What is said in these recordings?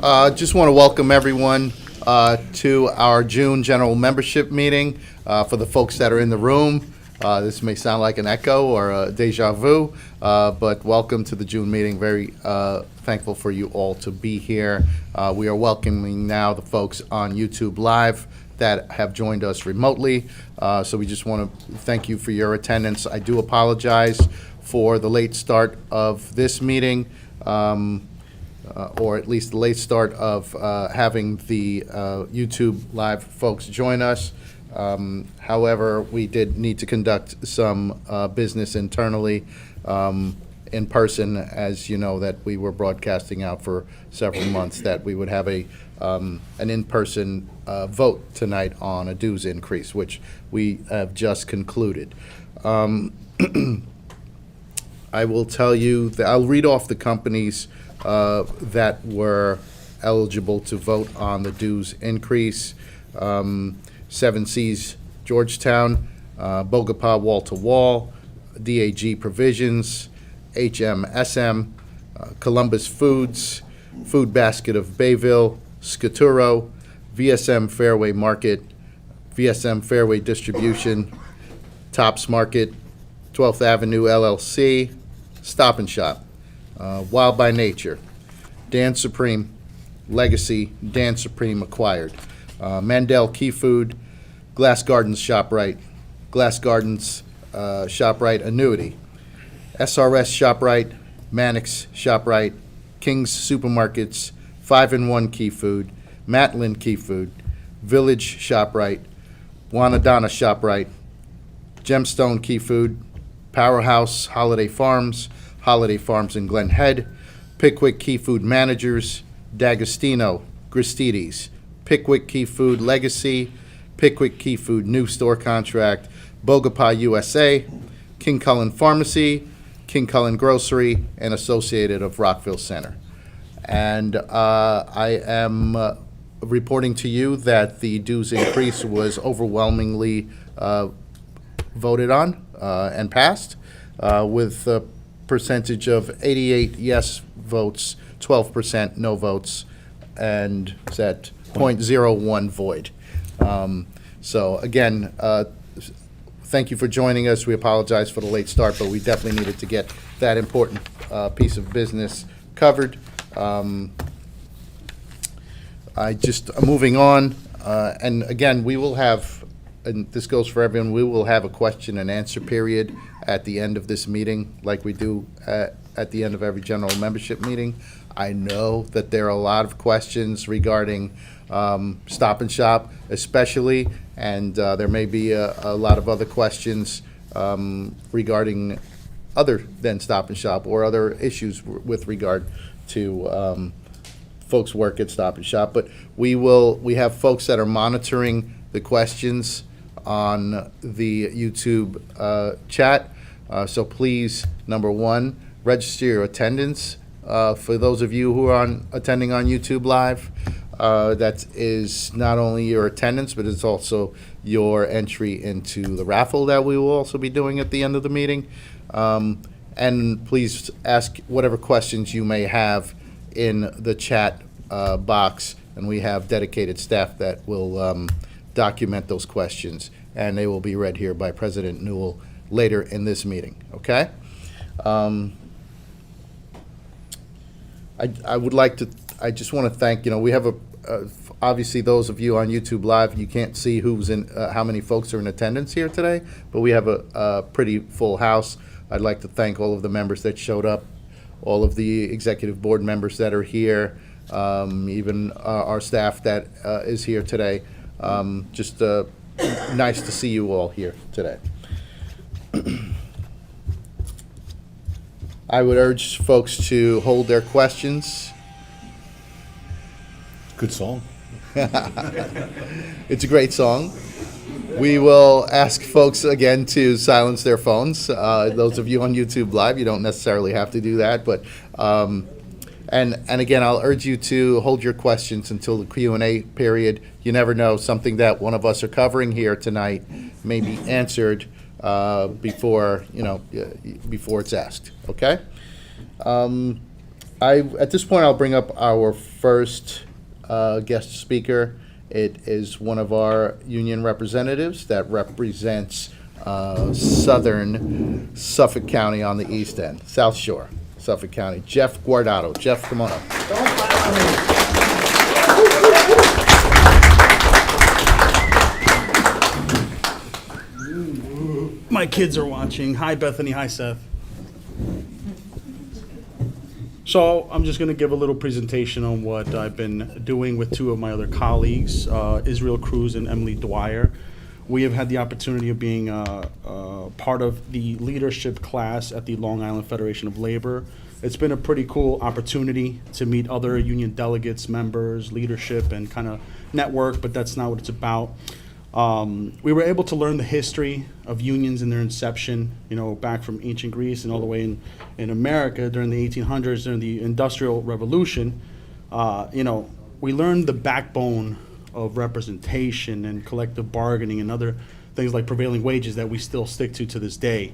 Just want to welcome everyone to our June general membership meeting. For the folks that are in the room, this may sound like an echo or a deja vu, but welcome to the June meeting. Very thankful for you all to be here. We are welcoming now the folks on YouTube Live that have joined us remotely. So we just want to thank you for your attendance. I do apologize for the late start of this meeting. Or at least the late start of having the YouTube Live folks join us. However, we did need to conduct some business internally in person, as you know, that we were broadcasting out for several months, that we would have an in-person vote tonight on a dues increase, which we have just concluded. I will tell you that I'll read off the companies that were eligible to vote on the dues increase. 7Cs Georgetown, Bogopah Wall to Wall, DAG Provisions, HMSM, Columbus Foods, Food Basket of Bayville, Scaturo, VSM Fairway Market, VSM Fairway Distribution, Tops Market, 12th Avenue LLC, Stop and Shop, Wild by Nature, Dan Supreme, Legacy, Dan Supreme acquired, Mandel Key Food, Glass Gardens ShopRite, Glass Gardens ShopRite Annuity, SRS ShopRite, Mannix ShopRite, King's Supermarkets, 5-in-1 Key Food, Matlin Key Food, Village ShopRite, Wanadonna ShopRite, Gemstone Key Food, Powerhouse Holiday Farms in Glen Head, Pickwick Key Food Managers, D'Agostino, Gristides, Pickwick Key Food Legacy, Pickwick Key Food New Store Contract, Bogopah USA, King Cullen Pharmacy, King Cullen Grocery, and Associated of Rockville Center. And I am reporting to you that the dues increase was overwhelmingly voted on and passed with a percentage of 88 yes votes, 12% no votes, and is at 0.01 void. So again, thank you for joining us. We apologize for the late start, but we definitely needed to get that important piece of business covered. Moving on, and again, we will have, and this goes for everyone, we will have a question and answer period at the end of this meeting, like we do at the end of every general membership meeting. I know that there are a lot of questions regarding Stop and Shop especially, and there may be a lot of other questions regarding other than Stop and Shop or other issues with regard to folks' work at Stop and Shop. But we have folks that are monitoring the questions on the YouTube chat. So please, number one, register your attendance. For those of you who are attending on YouTube Live, that is not only your attendance, but it's also your entry into the raffle that we will also be doing at the end of the meeting. And please ask whatever questions you may have in the chat box, and we have dedicated staff that will document those questions, and they will be read here by President Newell later in this meeting, okay? I would like to, I just want to thank, we have obviously those of you on YouTube Live, you can't see who's in, how many folks are in attendance here today, but we have a pretty full house. I'd like to thank all of the members that showed up, all of the executive board members that are here, even our staff that is here today. Just nice to see you all here today. I would urge folks to hold their questions. Good song. It's a great song. We will ask folks again to silence their phones. Those of you on YouTube Live, you don't necessarily have to do that, but and again, I'll urge you to hold your questions until the Q&A period. You never know, something that one of us are covering here tonight may be answered before it's asked. Okay. At this point, I'll bring up our first guest speaker. It is one of our union representatives that represents southern Suffolk County on the east end, South Shore, Suffolk County. Jeff Guardato. Jeff, come on up. My kids are watching. Hi, Bethany. Hi, Seth. So I'm just going to give a little presentation on what I've been doing with two of my other colleagues, Israel Cruz and Emily Dwyer. We have had the opportunity of being part of the leadership class at the Long Island Federation of Labor. It's been a pretty cool opportunity to meet other union delegates, members, leadership, and kind of network, but that's not what it's about. We were able to learn the history of unions and their inception, back from ancient Greece and all the way in America during the 1800s, during the Industrial Revolution. We learned the backbone of representation and collective bargaining and other things like prevailing wages that we still stick to this day.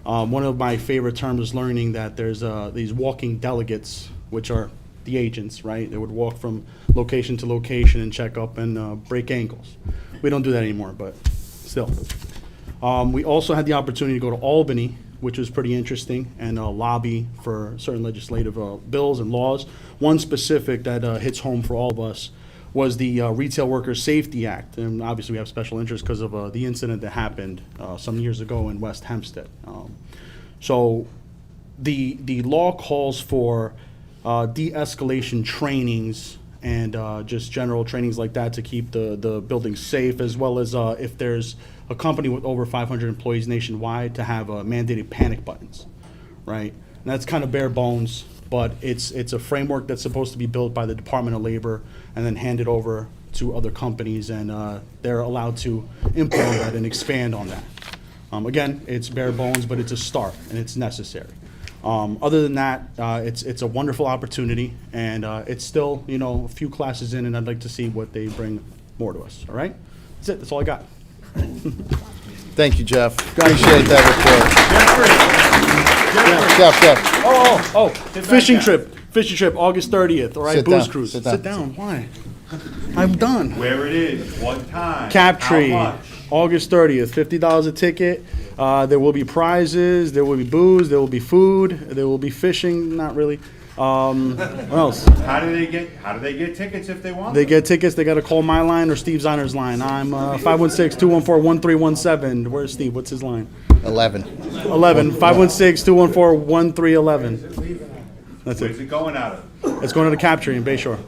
One of my favorite terms is learning that there's these walking delegates, which are the agents, right? They would walk from location to location and check up and break ankles. We don't do that anymore, but still. We also had the opportunity to go to Albany, which was pretty interesting, and lobby for certain legislative bills and laws. One specific that hits home for all of us was the Retail Workers Safety Act. And obviously we have special interest because of the incident that happened some years ago in West Hempstead. So the law calls for de-escalation trainings and just general trainings like that to keep the buildings safe, as well as if there's a company with over 500 employees nationwide, to have mandated panic buttons, right? And that's kind of bare bones, but it's a framework that's supposed to be built by the Department of Labor and then handed over to other companies, and they're allowed to implement that and expand on that. Again, it's bare bones, but it's a start, and it's necessary. Other than that, it's a wonderful opportunity, and it's still, a few classes in, and I'd like to see what they bring more to us. All right? That's it. That's all I got. Thank you, Jeff. Appreciate that report. Jeff. Fishing trip, August 30th. All right, Sit booze down. cruise. Sit down. Why? I'm done. Where it is, what time, Captree, how much? August 30th, $50 a ticket. There will be prizes, there will be booze, there will be food, there will be fishing, not really. What else? How do they get tickets if they want They them? get tickets, they got to call my line or Steve Zahner's line. I'm 516-214-1317. Where's Steve? What's his line? 11. 516-214-1311. That's Where's it. it going out of? It's going to the Captree in Bayshore.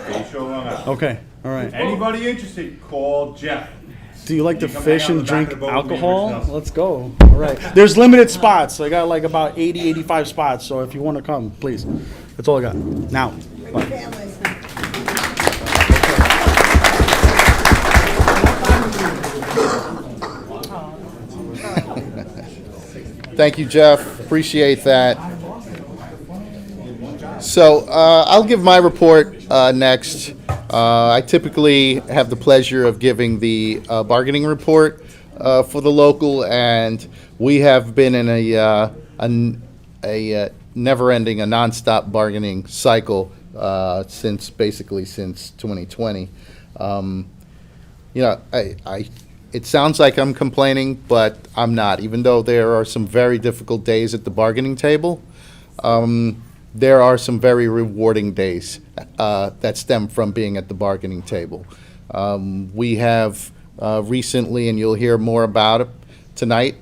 They show Long Island. Okay, all right. Anybody interested, call Jeff. Do you like to You come fish hang out and the back drink of the boat with me and alcohol? Rich Nelson. Let's go. All right. There's limited spots. I got like about 80, 85 spots. So if you want to come, please. That's all I got. Now. Bye. Thank you, Jeff. Appreciate that. So I'll give my report next. I typically have the pleasure of giving the bargaining report for the local, and we have been in a never-ending, a nonstop bargaining cycle since 2020. It sounds like I'm complaining, but I'm not. Even though there are some very difficult days at the bargaining table, there are some very rewarding days that stem from being at the bargaining table. We have recently, and you'll hear more about it tonight,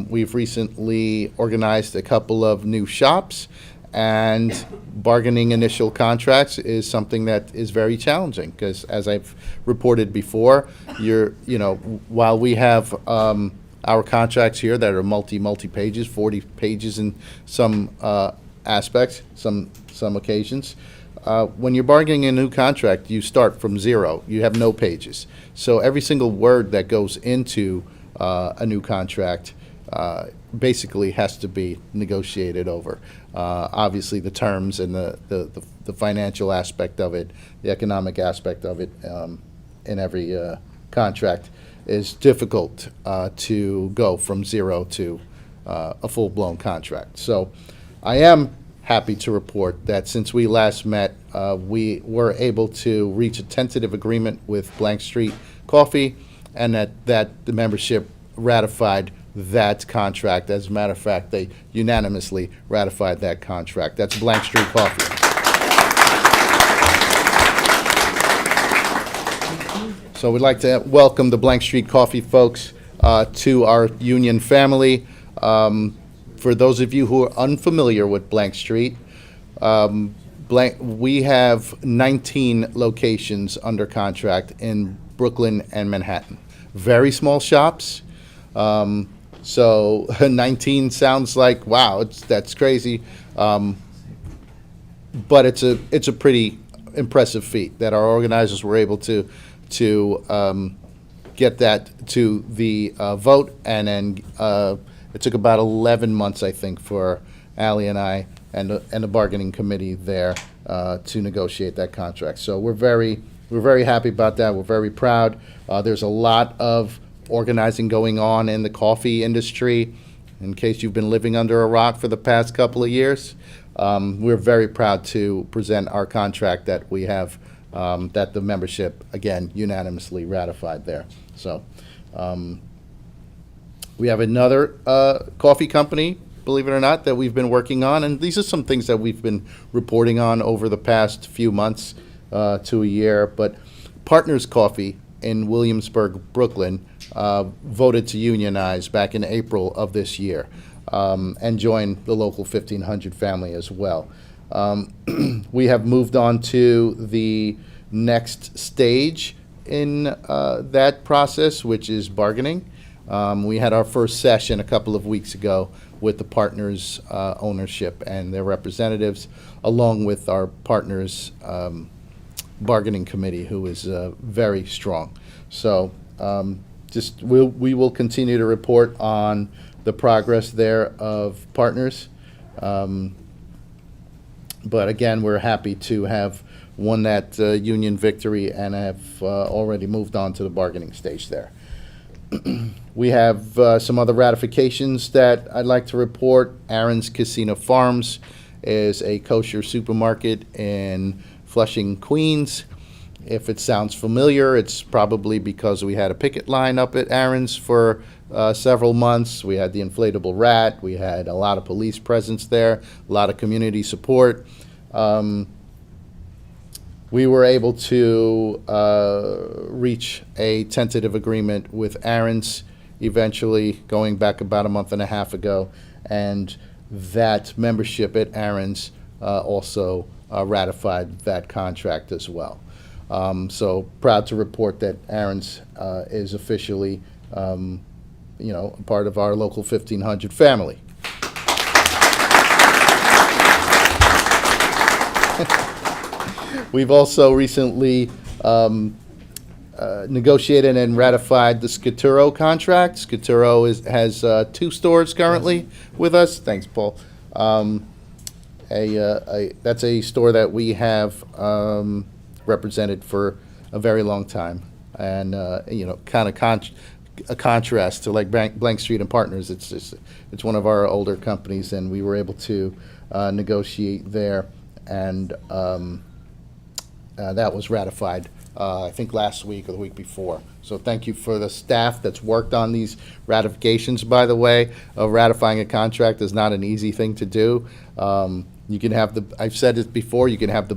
we've recently organized a couple of new shops, and bargaining initial contracts is something that is very challenging, because as I've reported before, while we have our contracts here that are multi pages, 40 pages in some aspects, some occasions. When you're bargaining a new contract, you start from zero. You have no pages. So every single word that goes into a new contract basically has to be negotiated over. Obviously, the terms and the financial aspect of it, the economic aspect of it in every contract is difficult to go from zero to a full-blown contract. So I am happy to report that since we last met, we were able to reach a tentative agreement with Blank Street Coffee, and that the membership ratified that contract. As a matter of fact, they unanimously ratified that contract. That's Blank Street Coffee. So we'd like to welcome the Blank Street Coffee folks to our union family. For those of you who are unfamiliar with Blank Street, we have 19 locations under contract in Brooklyn and Manhattan. Very small shops. So 19 sounds like, wow, that's crazy. But it's a pretty impressive feat that our organizers were able to get that to the vote, and then it took about 11 months, I think, for Ally and I and the bargaining committee there to negotiate that contract. So we're very happy about that. We're very proud. There's a lot of organizing going on in the coffee industry. In case you've been living under a rock for the past couple of years, we're very proud to present our contract that we have, that the membership, again, unanimously ratified there. So we have another coffee company, believe it or not, that we've been working on, and these are some things that we've been reporting on over the past few months to a year. But Partners Coffee in Williamsburg, Brooklyn, voted to unionize back in April of this year, and join the local 1500 family as well. We have moved on to the next stage in that process, which is bargaining. We had our first session a couple of weeks ago with the partners' ownership and their representatives, along with our partners' bargaining committee, who is very strong. So we will continue to report on the progress there of partners. But again, we're happy to have won that union victory and have already moved on to the bargaining stage there. We have some other ratifications that I'd like to report. Aaron's Casino Farms is a kosher supermarket in Flushing, Queens. If it sounds familiar, it's probably because we had a picket line up at Aaron's for several months. We had the inflatable rat. We had a lot of police presence there, a lot of community support. We were able to reach a tentative agreement with Aaron's eventually, going back about a month and a half ago, and that membership at Aaron's also ratified that contract as well. So proud to report that Aaron's is officially, a part of our local 1500 family. We've also recently negotiated and ratified the Scaturo contract. Scaturo has 2 stores currently with us. Thanks, Paul. That's a store that we have represented for a very long time, and kind of a contrast to like Blank Street and Partners. It's one of our older companies, and we were able to negotiate there, and that was ratified, I think last week or the week before. So thank you for the staff that's worked on these ratifications, by the way. Ratifying a contract is not an easy thing to do. You can have I've said it before, you can have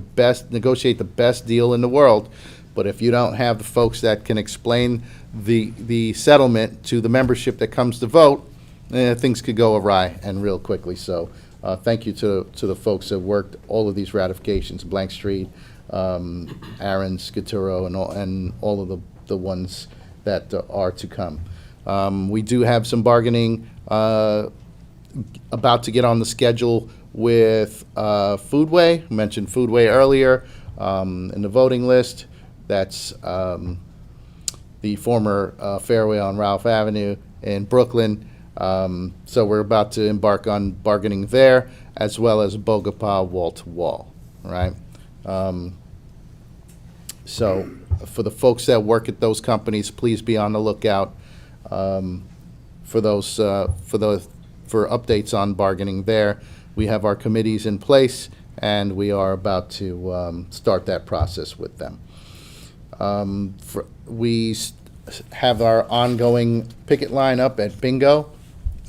negotiate the best deal in the world, but if you don't have the folks that can explain the settlement to the membership that comes to vote, things could go awry and real quickly. So thank you to the folks that worked all of these ratifications, Blank Street, Aaron, Scaturo, and all of the ones that are to come. We do have some bargaining about to get on the schedule with Foodway. I mentioned Foodway earlier in the voting list. That's the former Fairway on Ralph Avenue in Brooklyn. So we're about to embark on bargaining there, as well as Bogapa wall-to-wall, right? So for the folks that work at those companies, please be on the lookout for updates on bargaining there. we have our committees in place, and we are about to start that process with them. We have our ongoing picket line up at Bingo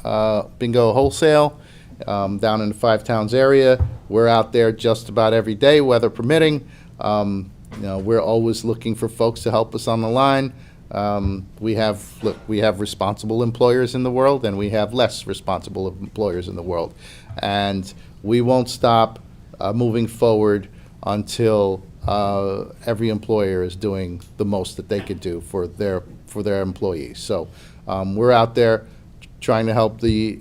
Wholesale, down in the Five Towns area. We're out there just about every day, weather permitting. We're always looking for folks to help us on the line. We have responsible employers in the world, and we have less responsible employers in the world. And we won't stop moving forward until every employer is doing the most that they could do for their employees. So we're out there trying to help the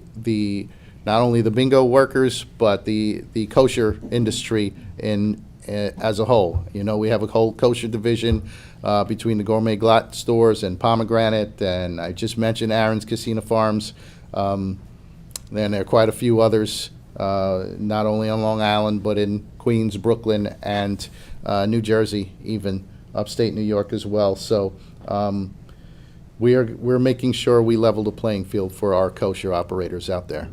not only the bingo workers, but the kosher industry as a whole. We have a whole kosher division between the Gourmet Glot stores and Pomegranate, and I just mentioned Aaron's Casino Farms. Then there are quite a few others, not only on Long Island, but in Queens, Brooklyn, and New Jersey, even upstate New York as well. So we're making sure we level the playing field for our kosher operators out there.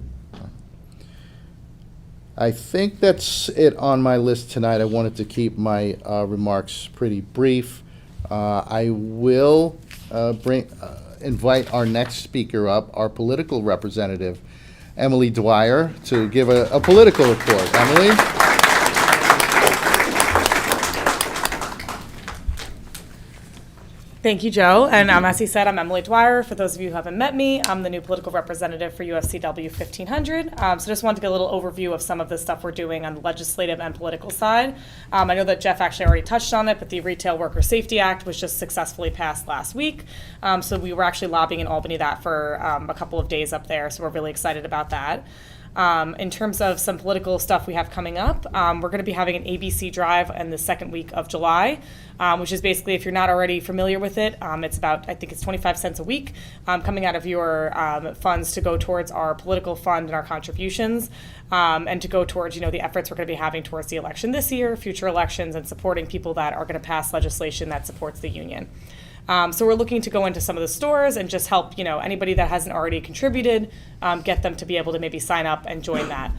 I think that's it on my list tonight. I wanted to keep my remarks pretty brief. I will invite our next speaker up, our political representative, Emily Dwyer, to give a political report. Emily? Thank you, Joe. And as he said, I'm Emily Dwyer. For those of you who haven't met me, I'm the new political representative for UFCW 1500. So just wanted to get a little overview of some of the stuff we're doing on the legislative and political side. I know that Jeff actually already touched on it, but the Retail Worker Safety Act was just successfully passed last week. So we were actually lobbying in Albany that for a couple of days up there. So we're really excited about that. In terms of some political stuff we have coming up, we're going to be having an ABC Drive in the second week of July, which is basically, if you're not already familiar with it, it's about, I think it's 25 cents a week coming out of your funds to go towards our political fund and our contributions, and to go towards, the efforts we're going to be having towards the election this year, future elections, and supporting people that are going to pass legislation that supports the union. So we're looking to go into some of the stores and just help, anybody that hasn't already contributed, get them to be able to maybe sign up and join that,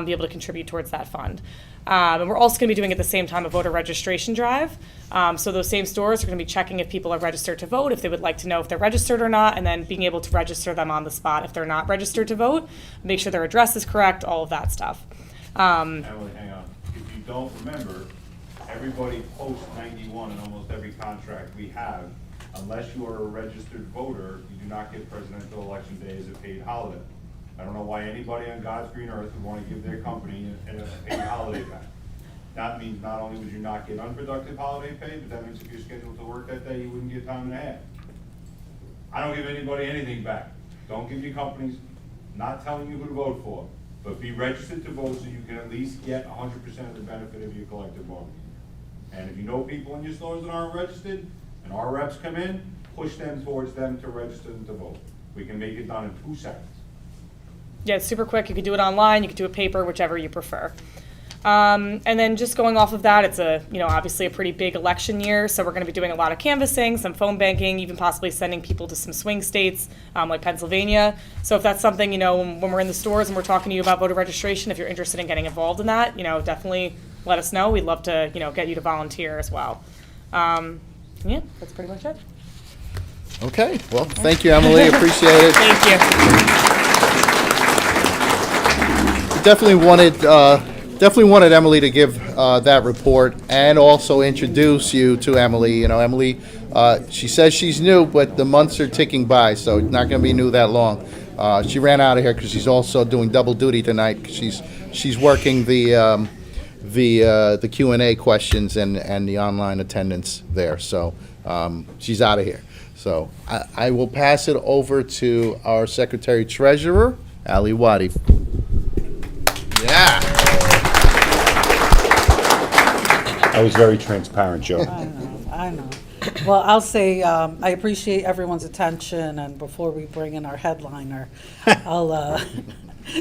be able to contribute towards that fund. And we're also going to be doing at the same time a voter registration drive. So those same stores are going to be checking if people are registered to vote, if they would like to know if they're registered or not, and then being able to register them on the spot if they're not registered to vote, make sure their address is correct, all of that stuff. Emily, hang on. If you don't remember, everybody post 91 in almost every contract we have, unless you are a registered voter, you do not get presidential election day as a paid holiday. I don't know why anybody on God's green earth would want to give their company a paid holiday back. That means not only would you not get unproductive holiday pay, but that means if you're scheduled to work that day, you wouldn't get time and a half. I don't give anybody anything back. Don't give your companies, not telling you who to vote for, but be registered to vote so you can at least get 100% of the benefit of your collective bargaining. And if you know people in your stores that aren't registered, and our reps come in, push them towards them to register them to vote. We can make it done in 2 seconds. Yeah, it's super quick. You could do it online, you could do it paper, whichever you prefer. And then just going off of that, it's obviously a pretty big election year, so we're going to be doing a lot of canvassing, some phone banking, even possibly sending people to some swing states like Pennsylvania. So if that's something, when we're in the stores and we're talking to you about voter registration, if you're interested in getting involved in that, definitely let us know. We'd love to, get you to volunteer as well. Yeah, that's pretty much it. Okay, well, thank you, Emily, appreciate it. Thank you. Definitely wanted Emily to give that report and also introduce you to Emily. Emily, she says she's new, but the months are ticking by, so it's not going to be new that long. She ran out of here because she's also doing double duty tonight. She's working the Q&A questions and the online attendance there. So she's out of here. So I will pass it over to our Secretary Treasurer, Ali Wadi. Yeah. I was very transparent, Joe. I know. Well, I'll say I appreciate everyone's attention, and before we bring in our headliner, I'll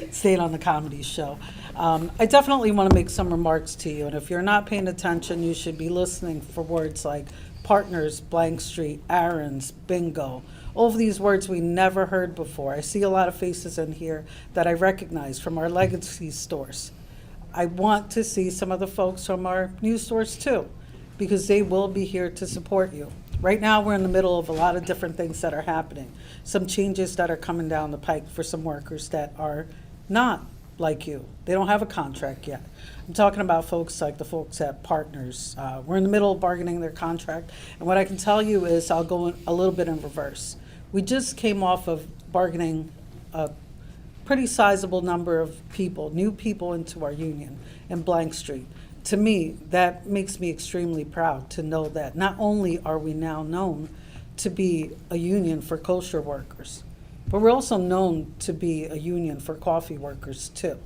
stay on the comedy show. I definitely want to make some remarks to you, and if you're not paying attention, you should be listening for words like partners, blank street, errands, bingo. All of these words we never heard before. I see a lot of faces in here that I recognize from our legacy stores. I want to see some of the folks from our new stores too, because they will be here to support you. Right now, we're in the middle of a lot of different things that are happening. Some changes that are coming down the pike for some workers that are not like you. They don't have a contract yet. I'm talking about folks like the folks at Partners. We're in the middle of bargaining their contract. And what I can tell you is I'll go a little bit in reverse. We just came off of bargaining a pretty sizable number of people, new people into our union in Blank Street. To me, that makes me extremely proud to know that not only are we now known to be a union for kosher workers, but we're also known to be a union for coffee workers too.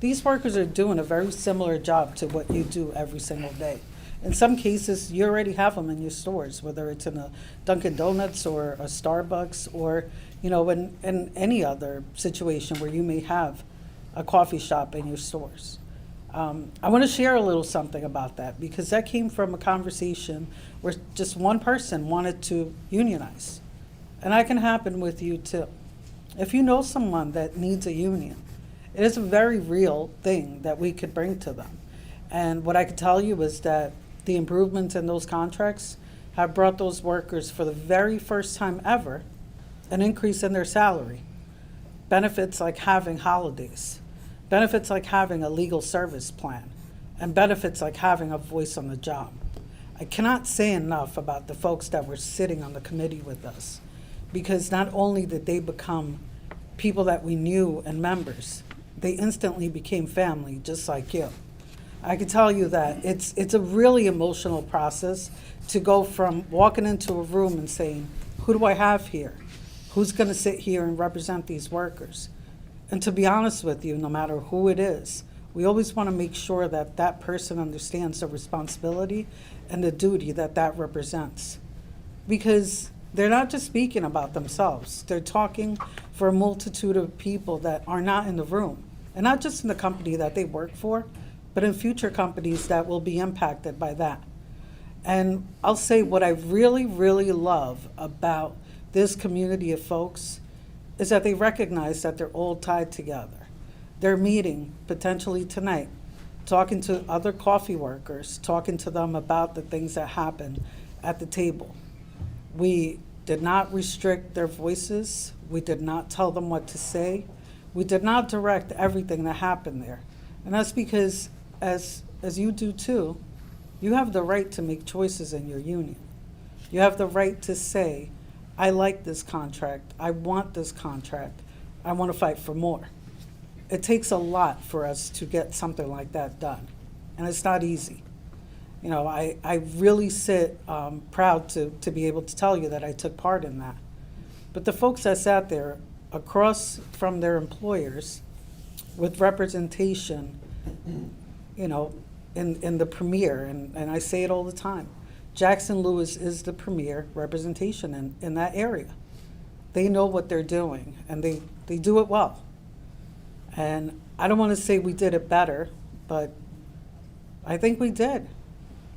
These workers are doing a very similar job to what you do every single day. In some cases, you already have them in your stores, whether it's in a Dunkin' Donuts or a Starbucks or, in any other situation where you may have a coffee shop in your stores. I want to share a little something about that because that came from a conversation where just one person wanted to unionize. And that can happen with you too. If you know someone that needs a union, it is a very real thing that we could bring to them. And what I can tell you is that the improvements in those contracts have brought those workers for the very first time ever an increase in their salary. Benefits like having holidays, benefits like having a legal service plan, and benefits like having a voice on the job. I cannot say enough about the folks that were sitting on the committee with us, because not only did they become people that we knew and members, they instantly became family just like you. I can tell you that it's a really emotional process to go from walking into a room and saying, who do I have here? Who's gonna sit here and represent these workers? And to be honest with you, no matter who it is, we always wanna make sure that that person understands the responsibility and the duty that that represents. Because they're not just speaking about themselves, they're talking for a multitude of people that are not in the room. And not just in the company that they work for, but in future companies that will be impacted by that. And I'll say what I really, really love about this community of folks is that they recognize that they're all tied together. They're meeting potentially tonight, talking to other coffee workers, talking to them about the things that happen at the table. We did not restrict their voices. We did not tell them what to say. We did not direct everything that happened there. And that's because, as you do too, you have the right to make choices in your union. You have the right to say, I like this contract, I want this contract, I want to fight for more. It takes a lot for us to get something like that done, and it's not easy. I really sit proud to be able to tell you that I took part in that. But the folks that sat there across from their employers with representation, in the premier, and I say it all the time, Jackson Lewis is the premier representation in that area. They know what they're doing, and they do it well. And I don't want to say we did it better, but I think we did.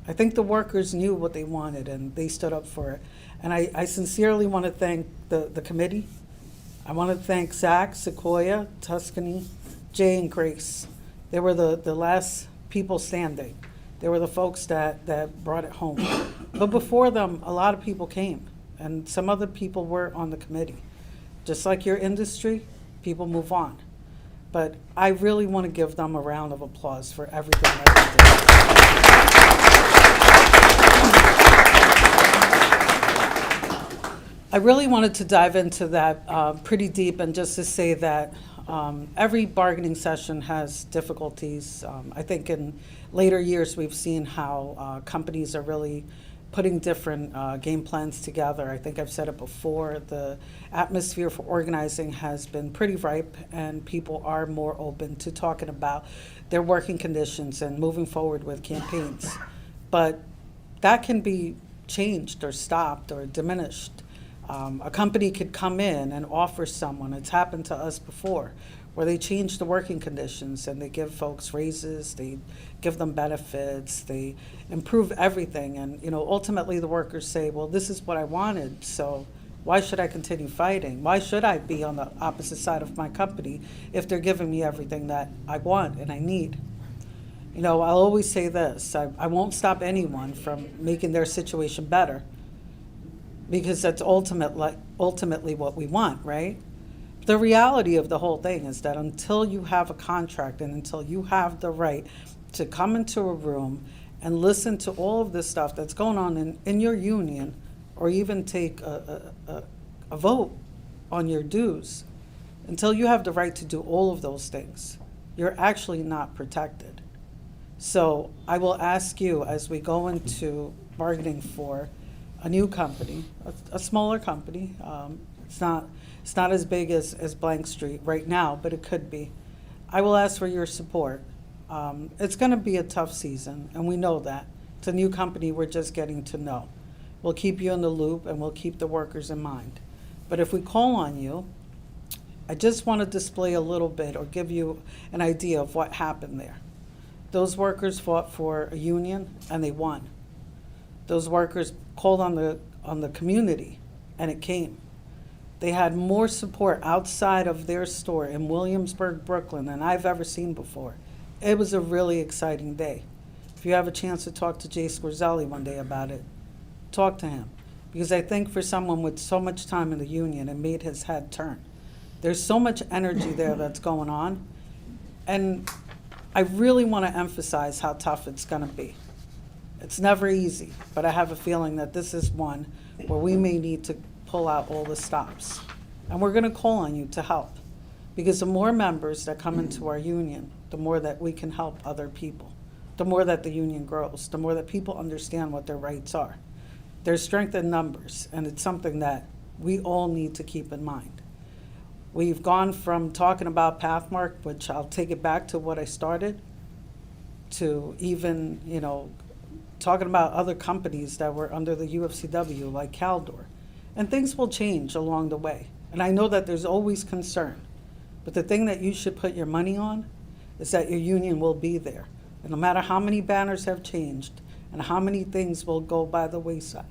I think the workers knew what they wanted, and they stood up for it. And I sincerely want to thank the committee. I want to thank Zach, Sequoia, Tuscany, Jay, and Grace. They were the last people standing. They were the folks that brought it home. But before them, a lot of people came, and some other people were on the committee. Just like your industry, people move on. But I really want to give them a round of applause for everything that they did. I really wanted to dive into that pretty deep and just to say that every bargaining session has difficulties. I think in later years we've seen how companies are really putting different game plans together. I think I've said it before, the atmosphere for organizing has been pretty ripe, and people are more open to talking about their working conditions and moving forward with campaigns. But that can be changed or stopped or diminished. A company could come in and offer someone, it's happened to us before, where they change the working conditions and they give folks raises, they give them benefits, they improve everything. And, ultimately the workers say, well, this is what I wanted, so why should I continue fighting? Why should I be on the opposite side of my company if they're giving me everything that I want and I need? I'll always say this, I won't stop anyone from making their situation better, because that's ultimately what we want, right? The reality of the whole thing is that until you have a contract and until you have the right to come into a room and listen to all of this stuff that's going on in your union, or even take a vote on your dues, until you have the right to do all of those things, you're actually not protected. So I will ask you, as we go into bargaining for a new company, a smaller company, it's not as big as Blank Street right now, but it could be. I will ask for your support. It's going to be a tough season, and we know that. It's a new company we're just getting to know. We'll keep you in the loop, and we'll keep the workers in mind. But if we call on you, I just want to display a little bit or give you an idea of what happened there. Those workers fought for a union, and they won. Those workers called on the community, and it came. They had more support outside of their store in Williamsburg, Brooklyn, than I've ever seen before. It was a really exciting day. If you have a chance to talk to Jay Squarzelli one day about it, talk to him. Because I think for someone with so much time in the union, it made his head turn. There's so much energy there that's going on. And I really want to emphasize how tough it's going to be. It's never easy, but I have a feeling that this is one where we may need to pull out all the stops. And we're going to call on you to help. Because the more members that come into our union, the more that we can help other people. The more that the union grows, the more that people understand what their rights are. There's strength in numbers, and it's something that we all need to keep in mind. We've gone from talking about Pathmark, which I'll take it back to what I started, to even, talking about other companies that were under the UFCW, like Caldor. And things will change along the way. And I know that there's always concern. But the thing that you should put your money on is that your union will be there. And no matter how many banners have changed and how many things will go by the wayside,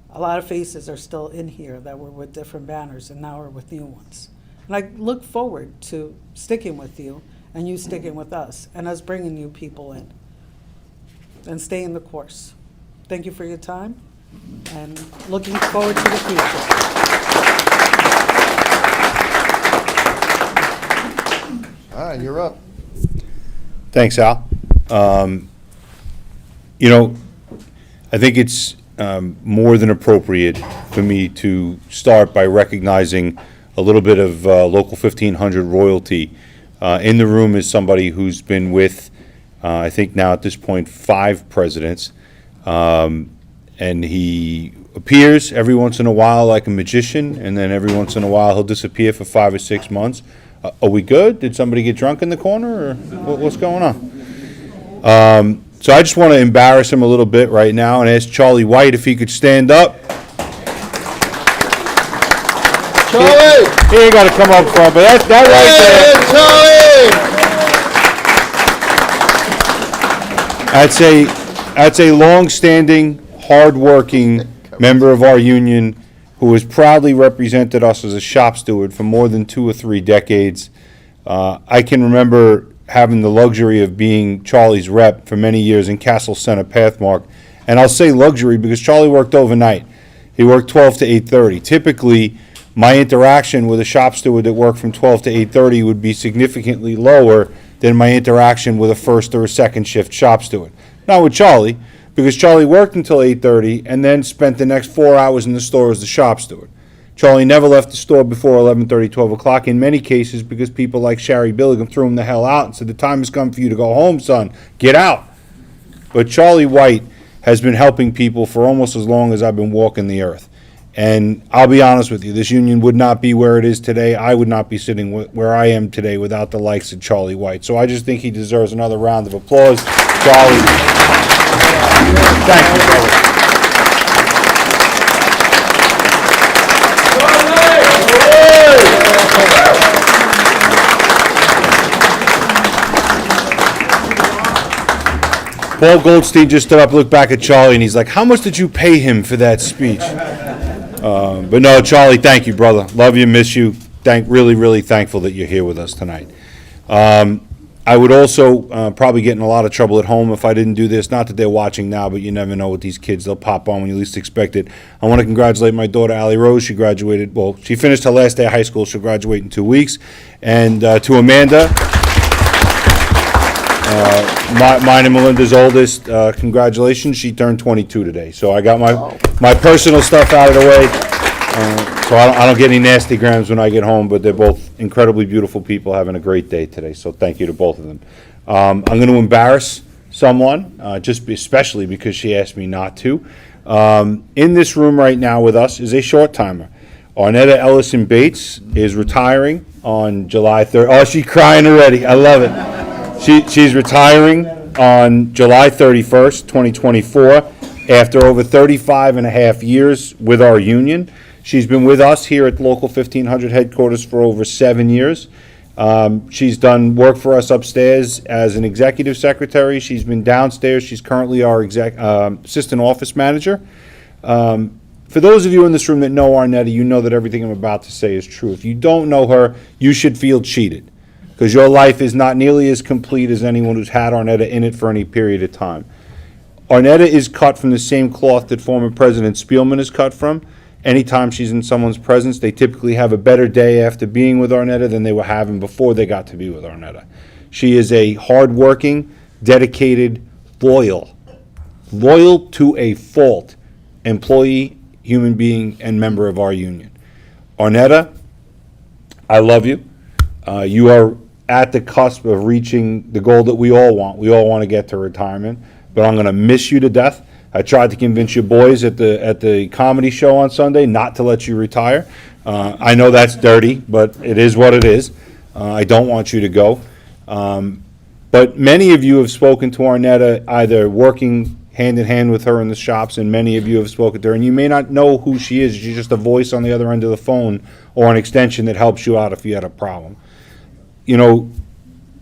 a lot of faces are still in here that were with different banners and now are with new ones. And I look forward to sticking with you and you sticking with us and us bringing new people in and staying the course. Thank you for your time and looking forward to the future. All right, you're up. Thanks, Al. I think it's more than appropriate for me to start by recognizing a little bit of Local 1500 royalty. In the room is somebody who's been with, I think now at this point, 5 presidents. And he appears every once in a while like a magician, and then every once in a while he'll disappear for 5 or 6 months. Are we good? Did somebody get drunk in the corner, or what's going on? So I just want to embarrass him a little bit right now and ask Charlie White if he could stand up. Charlie! He ain't got to come up front, but that right there. That's a long-standing, hard-working member of our union who has proudly represented us as a shop steward for more than 2 or 3 decades. I can remember having the luxury of being Charlie's rep for many years in Castle Center Pathmark. And I'll say luxury because Charlie worked overnight. He worked 12 to 8:30. Typically, my interaction with a shop steward that worked from 12 to 8:30 would be significantly lower than my interaction with a first or a second shift shop steward. Not with Charlie, because Charlie worked until 8:30 and then spent the next 4 hours in the store as the shop steward. Charlie never left the store before 11:30, 12 o'clock, in many cases because people like Shari Billigan threw him the hell out and said, the time has come for you to go home, son. Get out. But Charlie White has been helping people for almost as long as I've been walking the earth. And I'll be honest with you, this union would not be where it is today. I would not be sitting where I am today without the likes of Charlie White. So I just think he deserves another round of applause. Charlie. Thank you, brother. Paul Goldstein just stood up, looked back at Charlie, and he's like, how much did you pay him for that speech? But no, Charlie, thank you, brother. Love you, miss you. Really, really thankful that you're here with us tonight. I would also probably get in a lot of trouble at home if I didn't do this. Not that they're watching now, but you never know with these kids. They'll pop on when you least expect it. I want to congratulate my daughter, Allie Rose. She graduated, well, she finished her last day of high school. She'll graduate in 2 weeks. And to Amanda, mine and Melinda's oldest, congratulations. She turned 22 today. So I got my personal stuff out of the way. So I don't get any nasty grams when I get home, but they're both incredibly beautiful people having a great day today. So thank you to both of them. I'm going to embarrass someone, especially because she asked me not to. In this room right now with us is a short timer. Arnetta Ellison Bates is retiring on July 3rd. Oh, she's crying already. I love it. She's retiring on July 31st, 2024, after over 35 and a half years with our union. She's been with us here at Local 1500 headquarters for over 7 years. She's done work for us upstairs as an executive secretary. She's been downstairs. She's currently our assistant office manager. For those of you in this room that know Arnetta, you know that everything I'm about to say is true. If you don't know her, you should feel cheated, because your life is not nearly as complete as anyone who's had Arnetta in it for any period of time. Arnetta is cut from the same cloth that former President Spielman is cut from. Anytime she's in someone's presence, they typically have a better day after being with Arnetta than they were having before they got to be with Arnetta. She is a hardworking, dedicated, loyal to a fault employee, human being, and member of our union. Arnetta, I love you. You are at the cusp of reaching the goal that we all want. We all want to get to retirement, but I'm going to miss you to death. I tried to convince you boys at the comedy show on Sunday not to let you retire. I know that's dirty, but it is what it is. I don't want you to go. But many of you have spoken to Arnetta, either working hand in hand with her in the shops, and many of you have spoken to her, and you may not know who she is. She's just a voice on the other end of the phone or an extension that helps you out if you had a problem. You know,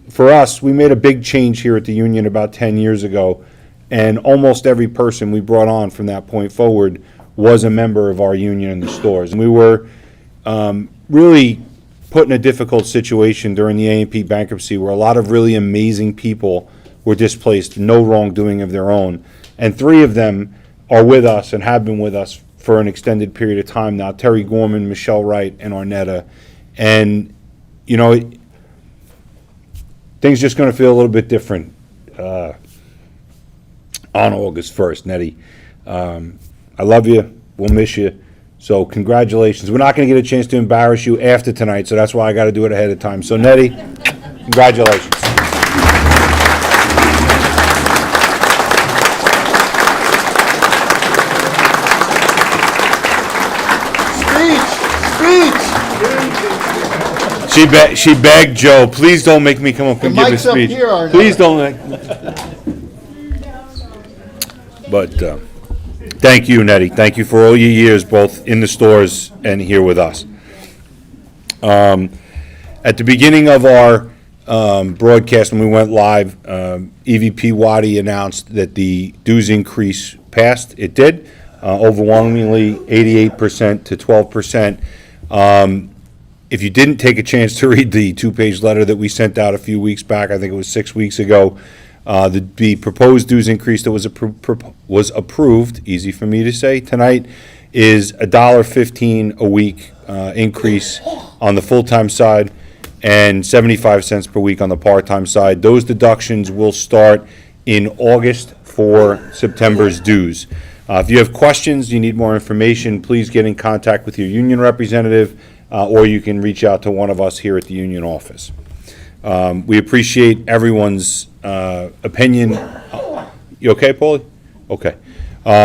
for us, we made a big change here at the union about 10 years ago. And almost every person we brought on from that point forward was a member of our union in the stores. And we were really put in a difficult situation during the A&P bankruptcy, where a lot of really amazing people were displaced, no wrongdoing of their own. And 3 of them are with us and have been with us for an extended period of time now: Terry Gorman, Michelle Wright, and Arnetta. And, you know, things just going to feel a little bit different on August 1st, Nettie. I love you. We'll miss you. So congratulations. We're not going to get a chance to embarrass you after tonight, so that's why I got to do it ahead of time. So, Nettie, congratulations. She begged Joe, please don't make me come up and give a mic's up speech. here, Arnett. Please don't make. But thank you, Nettie. Thank you for all your years, both in the stores and here with us. At the beginning of our broadcast, when we went live, EVP Waddy announced that the dues increase passed. It did, overwhelmingly 88% to 12%. If you didn't take a chance to read the 2-page letter that we sent out a few weeks back, I think it was 6 weeks ago, the proposed dues increase that was approved, easy for me to say, tonight, is $1.15 a week increase on the full-time side and 75 cents per week on the part-time side. Those deductions will start in August for September's dues. If you have questions, you need more information, please get in contact with your union representative, or you can reach out to one of us here at the union office. We appreciate everyone's opinion. You okay, Paulie? Okay.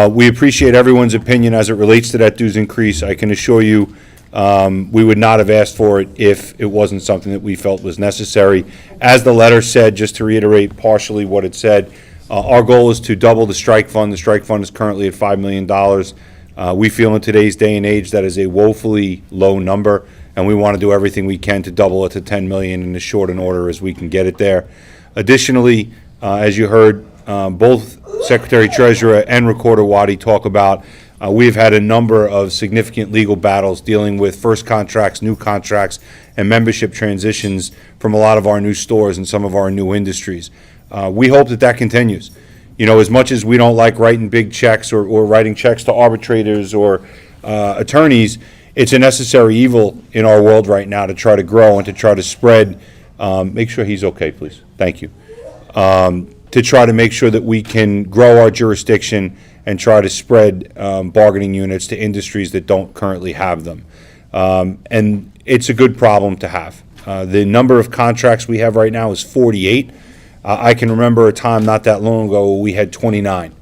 We appreciate everyone's opinion as it relates to that dues increase. I can assure you we would not have asked for it if it wasn't something that we felt was necessary. As the letter said, just to reiterate partially what it said, our goal is to double the strike fund. The strike fund is currently at $5 million. We feel in today's day and age that is a woefully low number, and we want to do everything we can to double it to $10 million in as short an order as we can get it there. Additionally, as you heard both Secretary Treasurer and Recorder Wadi talk about, we've had a number of significant legal battles dealing with first contracts, new contracts, and membership transitions from a lot of our new stores and some of our new industries. We hope that that continues. You know, as much as we don't like writing big checks or writing checks to arbitrators or attorneys, it's a necessary evil in our world right now to try to grow and to try to spread. Make sure he's okay, please. Thank you. To try to make sure that we can grow our jurisdiction and try to spread bargaining units to industries that don't currently have them. And it's a good problem to have. The number of contracts we have right now is 48. I can remember a time not that long ago where we had 29,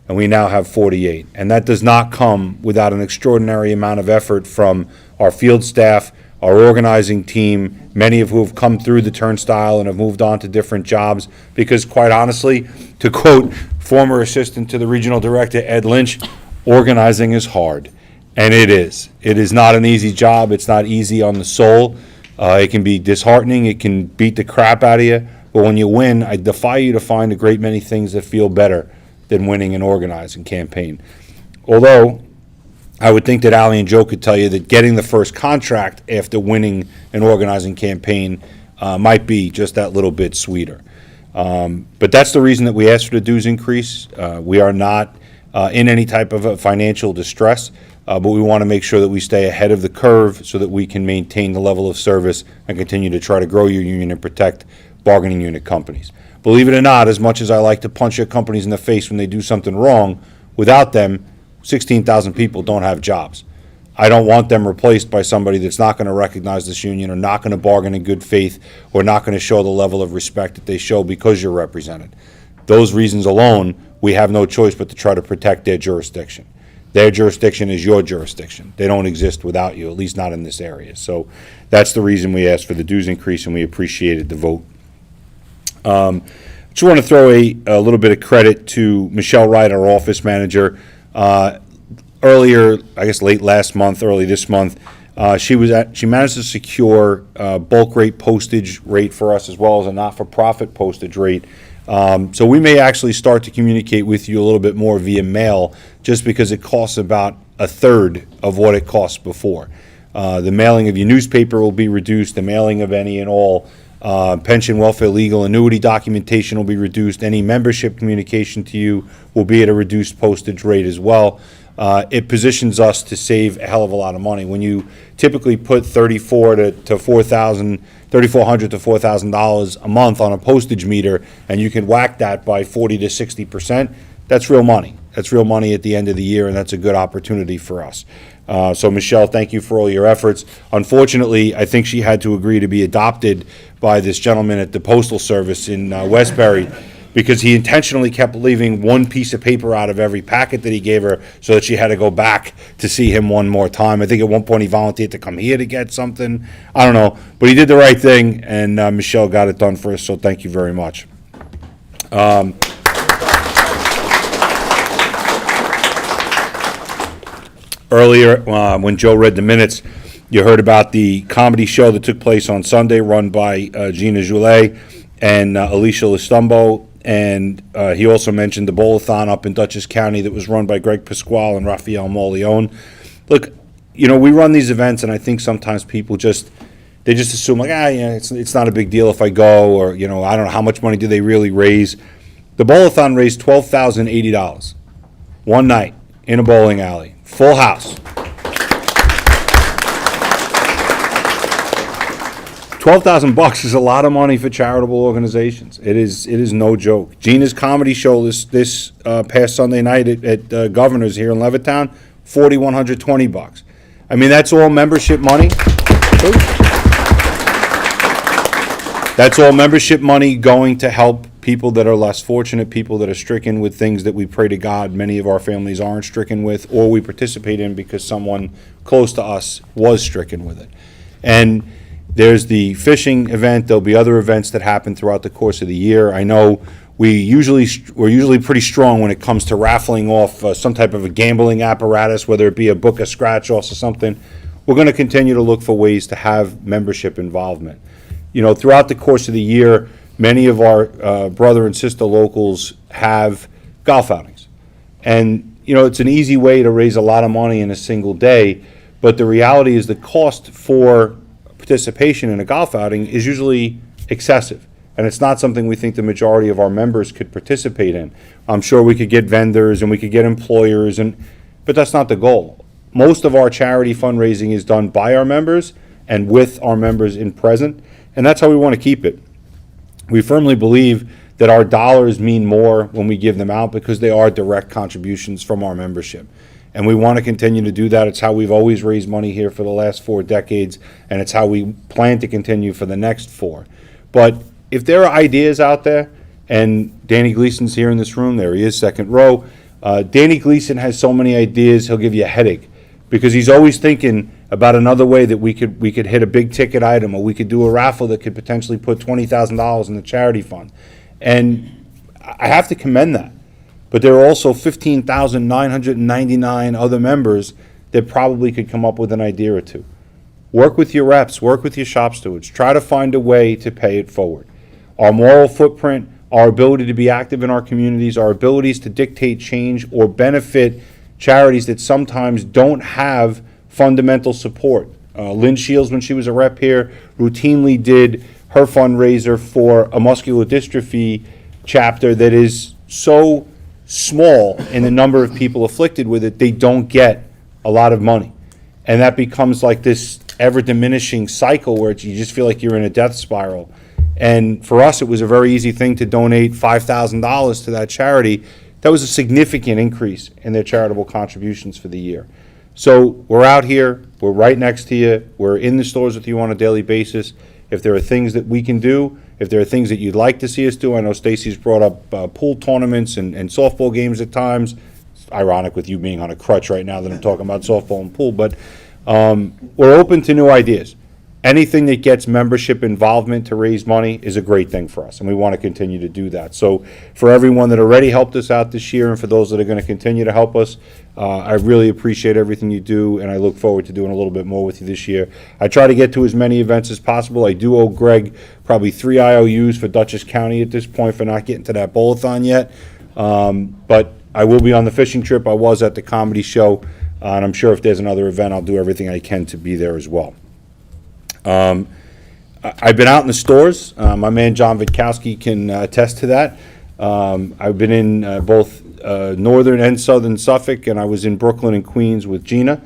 and we now have 48. And that does not come without an extraordinary amount of effort from our field staff, our organizing team, many of who have come through the turnstile and have moved on to different jobs, because quite honestly, to quote former assistant to the regional director, Ed Lynch, organizing is hard. And it is. It is not an easy job. It's not easy on the soul. It can be disheartening. It can beat the crap out of you. But when you win, I defy you to find a great many things that feel better than winning an organizing campaign. Although, I would think that Ally and Joe could tell you that getting the first contract after winning an organizing campaign might be just that little bit sweeter. But that's the reason that we asked for the dues increase. We are not in any type of a financial distress, but we want to make sure that we stay ahead of the curve so that we can maintain the level of service and continue to try to grow your union and protect bargaining unit companies. Believe it or not, as much as I like to punch your companies in the face when they do something wrong, without them, 16,000 people don't have jobs. I don't want them replaced by somebody that's not going to recognize this union or not going to bargain in good faith or not going to show the level of respect that they show because you're represented. Those reasons alone, we have no choice but to try to protect their jurisdiction. Their jurisdiction is your jurisdiction. They don't exist without you, at least not in this area. So that's the reason we asked for the dues increase, and we appreciated the vote. Just want to throw a little bit of credit to Michelle Wright, our office manager. Earlier, I guess late last month, early this month, she managed to secure bulk rate postage rate for us as well as a not-for-profit postage rate. So we may actually start to communicate with you a little bit more via mail, just because it costs about a third of what it cost before. The mailing of your newspaper will be reduced, the mailing of any and all pension, welfare, legal, annuity documentation will be reduced. Any membership communication to you will be at a reduced postage rate as well. It positions us to save a hell of a lot of money. When you typically put $3,400 to $4,000 a month on a postage meter, and you can whack that by 40 to 60%, that's real money. That's real money at the end of the year, and that's a good opportunity for us. So Michelle, thank you for all your efforts. Unfortunately, I think she had to agree to be adopted by this gentleman at the Postal Service in Westbury, because he intentionally kept leaving one piece of paper out of every packet that he gave her so that she had to go back to see him one more time. I think at one point he volunteered to come here to get something. I don't know. But he did the right thing, and Michelle got it done for us, so thank you very much. Earlier, when Joe read the minutes, you heard about the comedy show that took place on Sunday, run by Gina Joulet and Alicia Listumbo. And he also mentioned the bowl-a-thon up in Dutchess County that was run by Greg Pasquale and Raphael Mauleone. Look, you know, we run these events, and I think sometimes people just assume, like, yeah, it's not a big deal if I go, or, you know, I don't know, how much money do they really raise? The bowl-a-thon raised $12,080 one night in a bowling alley, full house. $12,000 is a lot of money for charitable organizations. It is no joke. Gina's comedy show this past Sunday night at Governor's here in Levittown, $4,120. I mean, that's all membership money. That's all membership money going to help people that are less fortunate, people that are stricken with things that we pray to God many of our families aren't stricken with, or we participate in because someone close to us was stricken with it. And there's the fishing event. There'll be other events that happen throughout the course of the year. I know we're usually pretty strong when it comes to raffling off some type of a gambling apparatus, whether it be a book of scratch-offs or something. We're going to continue to look for ways to have membership involvement. You know, throughout the course of the year, many of our brother and sister locals have golf outings. And, you know, it's an easy way to raise a lot of money in a single day, but the reality is the cost for participation in a golf outing is usually excessive. And it's not something we think the majority of our members could participate in. I'm sure we could get vendors and we could get employers, but that's not the goal. Most of our charity fundraising is done by our members and with our members in present, and that's how we want to keep it. We firmly believe that our dollars mean more when we give them out because they are direct contributions from our membership. And we want to continue to do that. It's how we've always raised money here for the last 4 decades, and it's how we plan to continue for the next 4. But if there are ideas out there, and Danny Gleason's here in this room, there he is, second row. Danny Gleason has so many ideas, he'll give you a headache because he's always thinking about another way that we could hit a big ticket item, or we could do a raffle that could potentially put $20,000 in the charity fund. And I have to commend that. But there are also 15,999 other members that probably could come up with an idea or two. Work with your reps, work with your shop stewards. Try to find a way to pay it forward. Our moral footprint, our ability to be active in our communities, our abilities to dictate change or benefit charities that sometimes don't have fundamental support. Lynn Shields, when she was a rep here, routinely did her fundraiser for a muscular dystrophy chapter that is so small in the number of people afflicted with it, they don't get a lot of money. And that becomes like this ever diminishing cycle where you just feel like you're in a death spiral. And for us, it was a very easy thing to donate $5,000 to that charity. That was a significant increase in their charitable contributions for the year. So we're out here, we're right next to you, we're in the stores with you on a daily basis. If there are things that we can do, if there are things that you'd like to see us do, I know Stacy's brought up pool tournaments and softball games at times. It's ironic with you being on a crutch right now that I'm talking about softball and pool, but we're open to new ideas. Anything that gets membership involvement to raise money is a great thing for us, and we want to continue to do that. So for everyone that already helped us out this year and for those that are going to continue to help us, I really appreciate everything you do, and I look forward to doing a little bit more with you this year. I try to get to as many events as possible. I do owe Greg probably 3 IOUs for Dutchess County at this point for not getting to that bowl-a-thon yet, but I will be on the fishing trip. I was at the comedy show, and I'm sure if there's another event, I'll do everything I can to be there as well. I've been out in the stores. My man John Vitkowski can attest to that. I've been in both northern and southern Suffolk, and I was in Brooklyn and Queens with Gina.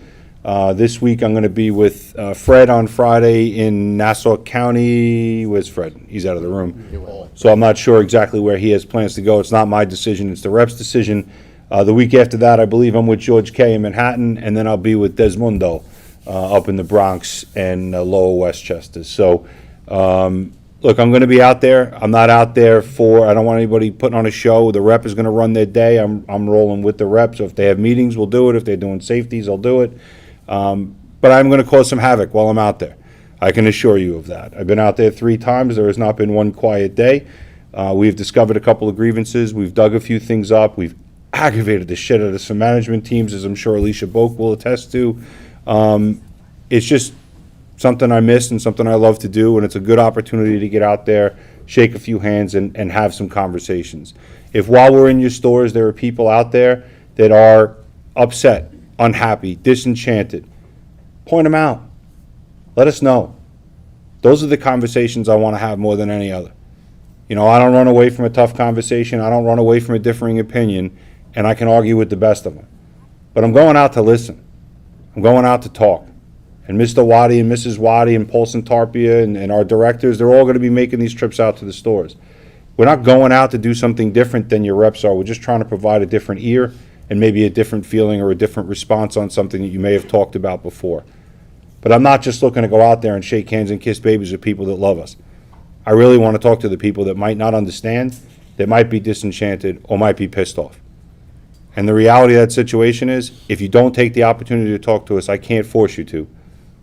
This week I'm going to be with Fred on Friday in Nassau County. Where's Fred? He's out of the room. So I'm not sure exactly where he has plans to go. It's not my decision. It's the rep's decision. The week after that, I believe I'm with George K. in Manhattan, and then I'll be with Desmundo up in the Bronx and Lower Westchester. So, look, I'm going to be out there. I'm not out there I don't want anybody putting on a show. The rep is going to run their day. I'm rolling with the rep. So if they have meetings, we'll do it. If they're doing safeties, I'll do it. But I'm going to cause some havoc while I'm out there. I can assure you of that. I've been out there 3 times. There has not been one quiet day. We've discovered a couple of grievances. We've dug a few things up. We've aggravated the shit out of some management teams, as I'm sure Alicia Boak will attest to. It's just something I miss and something I love to do, and it's a good opportunity to get out there, shake a few hands, and have some conversations. If while we're in your stores there are people out there that are upset, unhappy, disenchanted, point them out. Let us know. Those are the conversations I want to have more than any other. You know, I don't run away from a tough conversation. I don't run away from a differing opinion, and I can argue with the best of them. But I'm going out to listen. I'm going out to talk. And Mr. Waddy and Mrs. Waddy and Paulson Tarpia and our directors, they're all going to be making these trips out to the stores. We're not going out to do something different than your reps are. We're just trying to provide a different ear and maybe a different feeling or a different response on something that you may have talked about before. But I'm not just looking to go out there and shake hands and kiss babies with people that love us. I really want to talk to the people that might not understand, that might be disenchanted, or might be pissed off. And the reality of that situation is, if you don't take the opportunity to talk to us, I can't force you to.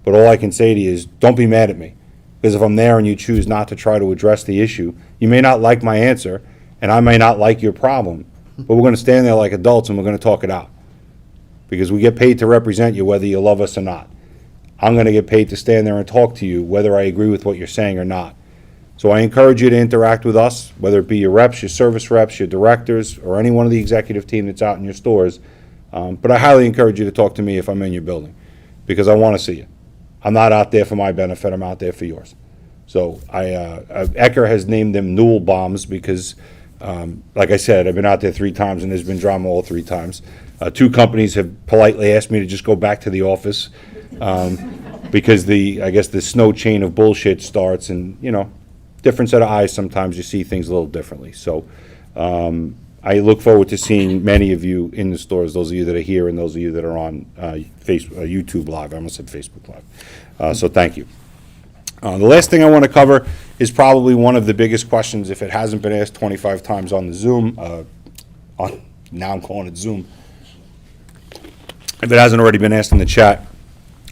But all I can say to you is, don't be mad at me. Because if I'm there and you choose not to try to address the issue, you may not like my answer, and I may not like your problem, but we're going to stand there like adults and we're going to talk it out. Because we get paid to represent you whether you love us or not. I'm going to get paid to stand there and talk to you whether I agree with what you're saying or not. So I encourage you to interact with us, whether it be your reps, your service reps, your directors, or any one of the executive team that's out in your stores. But I highly encourage you to talk to me if I'm in your building, because I want to see you. I'm not out there for my benefit, I'm out there for yours. So Ecker has named them Newell bombs because, like I said, I've been out there 3 times and there's been drama all 3 times. 2 companies have politely asked me to just go back to the office because I guess the snow chain of bullshit starts, and, different set of eyes, sometimes you see things a little differently. So I look forward to seeing many of you in the stores, those of you that are here and those of you that are on YouTube Live. I almost said Facebook Live. So thank you. The last thing I want to cover is probably one of the biggest questions, if it hasn't been asked 25 times on the Zoom. Now I'm calling it Zoom. If it hasn't already been asked in the chat,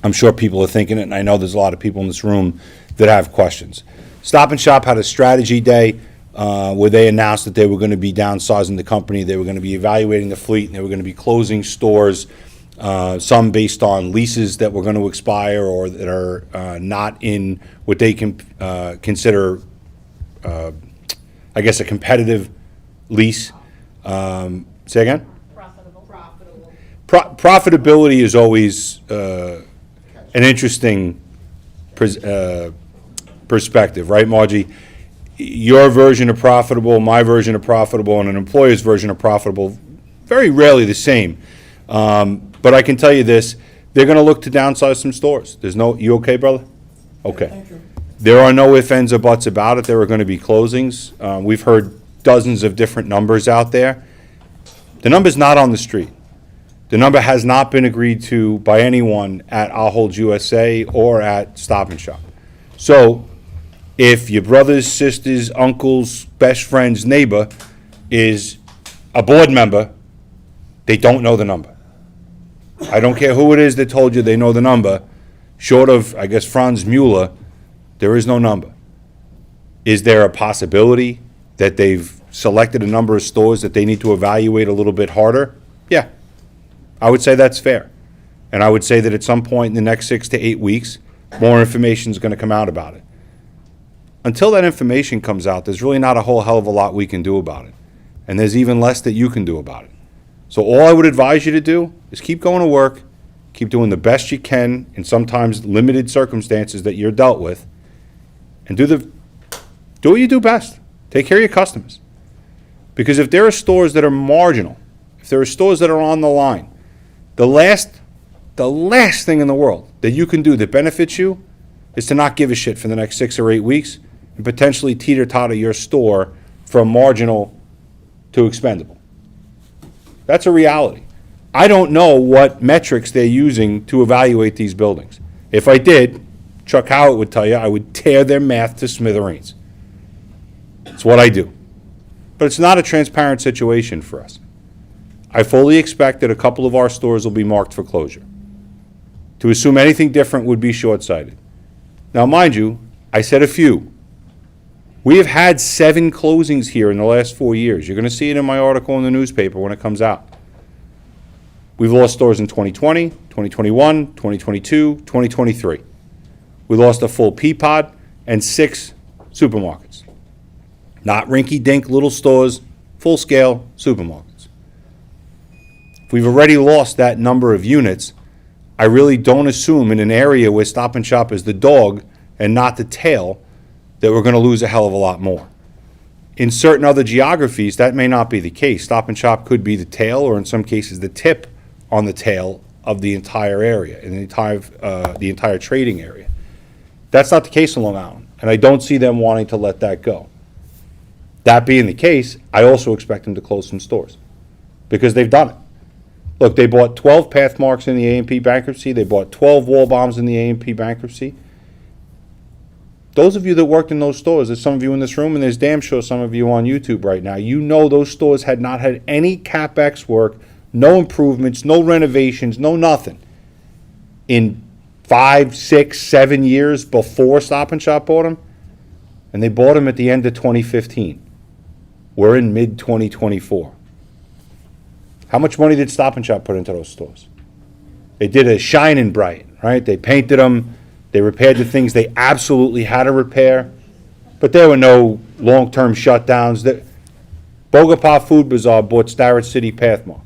I'm sure people are thinking it, and I know there's a lot of people in this room that have questions. Stop and Shop had a strategy day where they announced that they were going to be downsizing the company, they were going to be evaluating the fleet, and they were going to be closing stores, some based on leases that were going to expire or that are not in what they can consider, I guess, a competitive lease. Say again? Profitability is always an interesting perspective, right, Margie? Your version of profitable, my version of profitable, and an employer's version of profitable, very rarely the same. But I can tell you this, they're going to look to downsize some stores. You okay, brother? Okay. Thank you. There are no ifs, ands, or buts about it. There are going to be closings. We've heard dozens of different numbers out there. The number's not on the street. The number has not been agreed to by anyone at I'll Hold USA or at Stop and Shop. So if your brother's, sister's, uncle's, best friend's neighbor is a board member, they don't know the number. I don't care who it is that told you they know the number. Short of, I guess, Franz Mueller, there is no number. Is there a possibility that they've selected a number of stores that they need to evaluate a little bit harder? Yeah. I would say that's fair. And I would say that at some point in the next 6 to 8 weeks, more information is going to come out about it. Until that information comes out, there's really not a whole hell of a lot we can do about it. And there's even less that you can do about it. So all I would advise you to do is keep going to work, keep doing the best you can in sometimes limited circumstances that you're dealt with, and do what you do best. Take care of your customers. Because if there are stores that are marginal, if there are stores that are on the line, the last thing in the world that you can do that benefits you is to not give a shit for the next 6 or 8 weeks and potentially teeter-totter your store from marginal to expendable. That's a reality. I don't know what metrics they're using to evaluate these buildings. If I did, Chuck Howard would tell you I would tear their math to smithereens. It's what I do. But it's not a transparent situation for us. I fully expect that a couple of our stores will be marked for closure. To assume anything different would be short-sighted. Now, mind you, I said a few. We have had 7 closings here in the last 4 years. You're going to see it in my article in the newspaper when it comes out. We've lost stores in 2020, 2021, 2022, 2023. We lost a full Peapod and 6 supermarkets. Not rinky-dink little stores, full-scale supermarkets. If we've already lost that number of units, I really don't assume in an area where Stop and Shop is the dog and not the tail that we're going to lose a hell of a lot more. In certain other geographies, that may not be the case. Stop and Shop could be the tail, or in some cases the tip on the tail of the entire area, and the entire trading area. That's not the case in Long Island, and I don't see them wanting to let that go. That being the case, I also expect them to close some stores because they've done it. Look, they bought 12 Pathmarks in the A&P bankruptcy. They bought 12 Wall Bombs in the A&P bankruptcy. Those of you that worked in those stores, there's some of you in this room, and there's damn sure some of you on YouTube right now, you know those stores had not had any CapEx work, no improvements, no renovations, no nothing in 5, 6, 7 years before Stop and Shop bought them, and they bought them at the end of 2015. We're in mid-2024. How much money did Stop and Shop put into those stores? They did a shining bright, right? They painted them. They repaired the things they absolutely had to repair. But there were no long-term shutdowns. Bogopah Food Bazaar bought Starrett City Pathmark,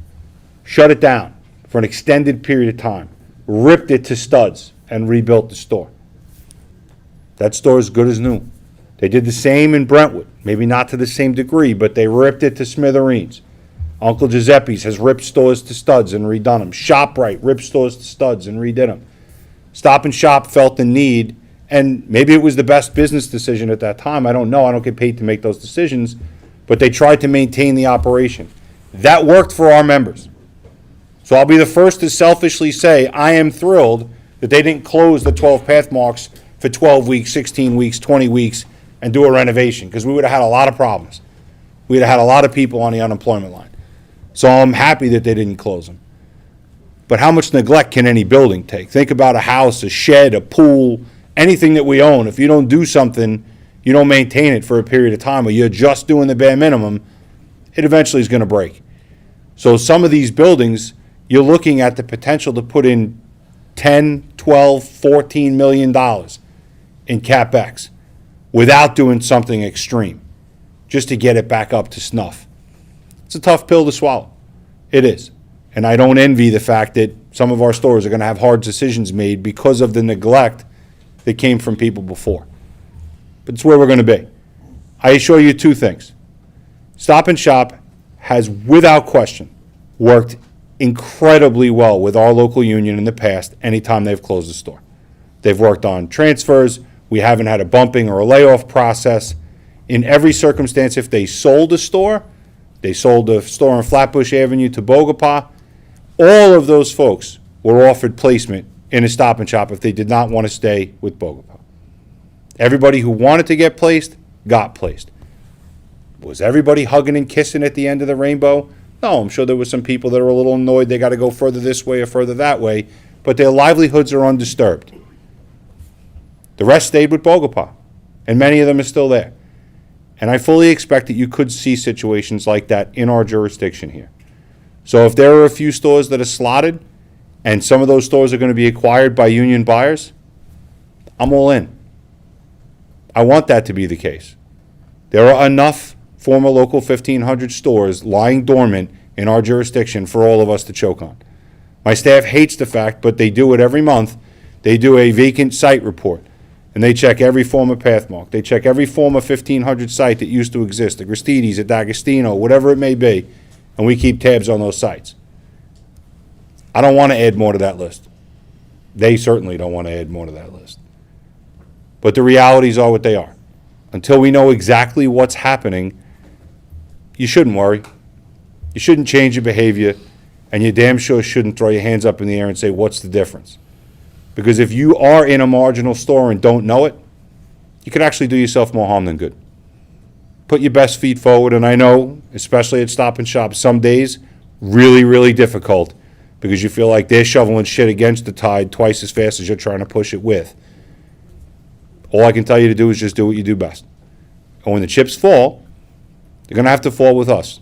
shut it down for an extended period of time, ripped it to studs, and rebuilt the store. That store is good as new. They did the same in Brentwood, maybe not to the same degree, but they ripped it to smithereens. Uncle Giuseppe's has ripped stores to studs and redone them. ShopRite ripped stores to studs and redid them. Stop and Shop felt the need, and maybe it was the best business decision at that time. I don't know. I don't get paid to make those decisions, but they tried to maintain the operation. That worked for our members. So I'll be the first to selfishly say I am thrilled that they didn't close the 12 Pathmarks for 12 weeks, 16 weeks, 20 weeks, and do a renovation, because we would have had a lot of problems. We'd have had a lot of people on the unemployment line. So I'm happy that they didn't close them. But how much neglect can any building take? Think about a house, a shed, a pool, anything that we own. If you don't do something, you don't maintain it for a period of time, or you're just doing the bare minimum, it eventually is going to break. So some of these buildings, you're looking at the potential to put in $10, $12, $14 million in CapEx without doing something extreme, just to get it back up to snuff. It's a tough pill to swallow. It is. And I don't envy the fact that some of our stores are going to have hard decisions made because of the neglect that came from people before. But it's where we're going to be. I assure you two things. Stop and Shop has, without question, worked incredibly well with our local union in the past anytime they've closed a store. They've worked on transfers. We haven't had a bumping or a layoff process. In every circumstance, if they sold a store, they sold a store on Flatbush Avenue to Bogopah, all of those folks were offered placement in a Stop and Shop if they did not want to stay with Bogopah. Everybody who wanted to get placed, got placed. Was everybody hugging and kissing at the end of the rainbow? No, I'm sure there were some people that are a little annoyed they got to go further this way or further that way, but their livelihoods are undisturbed. The rest stayed with Bogopah, and many of them are still there. And I fully expect that you could see situations like that in our jurisdiction here. So if there are a few stores that are slotted, and some of those stores are going to be acquired by union buyers, I'm all in. I want that to be the case. There are enough former local 1,500 stores lying dormant in our jurisdiction for all of us to choke on. My staff hates the fact, but they do it every month. They do a vacant site report, and they check every former Pathmark. They check every former 1,500 site that used to exist, a Gristides, a D'Agostino, whatever it may be, and we keep tabs on those sites. I don't want to add more to that list. They certainly don't want to add more to that list. But the realities are what they are. Until we know exactly what's happening, you shouldn't worry. You shouldn't change your behavior, and you damn sure shouldn't throw your hands up in the air and say, what's the difference? Because if you are in a marginal store and don't know it, you could actually do yourself more harm than good. Put your best feet forward, and I know, especially at Stop and Shop, some days, really, really difficult because you feel like they're shoveling shit against the tide twice as fast as you're trying to push it with. All I can tell you to do is just do what you do best. And when the chips fall, they're going to have to fall with us.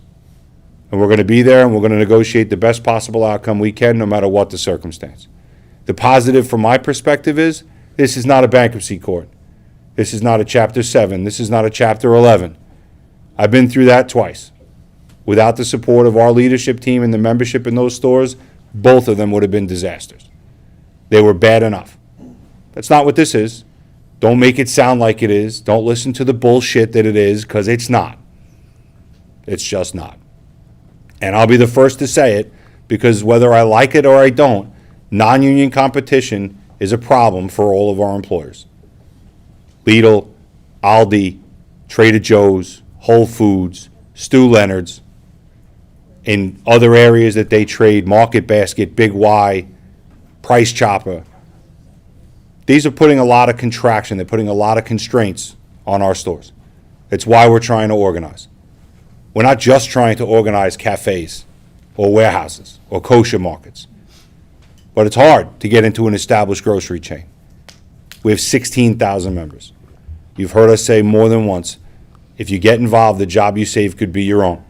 And we're going to be there, and we're going to negotiate the best possible outcome we can, no matter what the circumstance. The positive from my perspective is this is not a bankruptcy court. This is not a Chapter 7. This is not a Chapter 11. I've been through that twice. Without the support of our leadership team and the membership in those stores, both of them would have been disasters. They were bad enough. That's not what this is. Don't make it sound like it is. Don't listen to the bullshit that it is, because it's not. It's just not. And I'll be the first to say it, because whether I like it or I don't, non-union competition is a problem for all of our employers. Lidl, Aldi, Trader Joe's, Whole Foods, Stu Leonard's, in other areas that they trade, Market Basket, Big Y, Price Chopper. These are putting a lot of contraction. They're putting a lot of constraints on our stores. It's why we're trying to organize. We're not just trying to organize cafes or warehouses or kosher markets. But it's hard to get into an established grocery chain. We have 16,000 members. You've heard us say more than once, if you get involved, the job you save could be your own.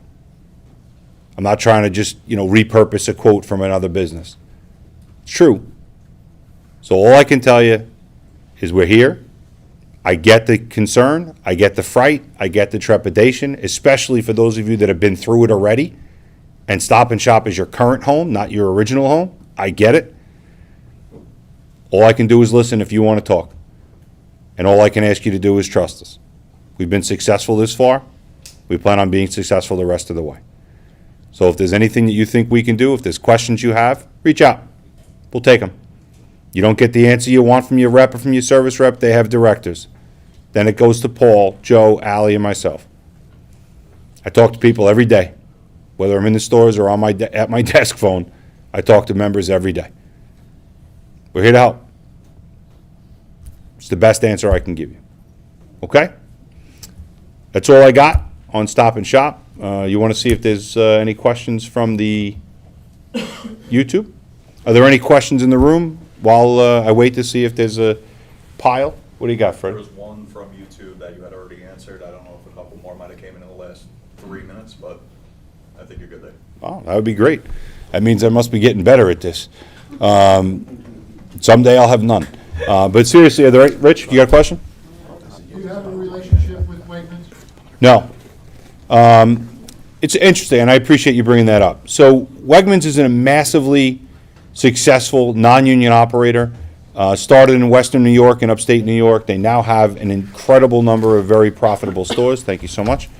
I'm not trying to just, repurpose a quote from another business. It's true. So all I can tell you is we're here. I get the concern, I get the fright, I get the trepidation, especially for those of you that have been through it already, and Stop and Shop is your current home, not your original home. I get it. All I can do is listen if you want to talk. And all I can ask you to do is trust us. We've been successful this far. We plan on being successful the rest of the way. So if there's anything that you think we can do, if there's questions you have, reach out. We'll take them. You don't get the answer you want from your rep or from your service rep, they have directors. Then it goes to Paul, Joe, Allie, and myself. I talk to people every day. Whether I'm in the stores or on at my desk phone, I talk to members every day. We're here to help. It's the best answer I can give you. Okay? That's all I got on Stop and Shop. You want to see if there's any questions from the YouTube? Are there any questions in the room while I wait to see if there's a pile? What do you got, There Fred? was one from YouTube that you had already answered. I don't know if a couple more might have came in the last 3 minutes, but I think you're good there. Oh, that would be great. That means I must be getting better at this. Someday I'll have none. But seriously, are there, Rich, you got a question? Do you have a relationship with Wegmans? No. It's interesting, and I appreciate you bringing that up. So Wegmans is a massively successful non-union operator. Started in Western New York and upstate New York. They now have an incredible number of very profitable stores. Thank you so much.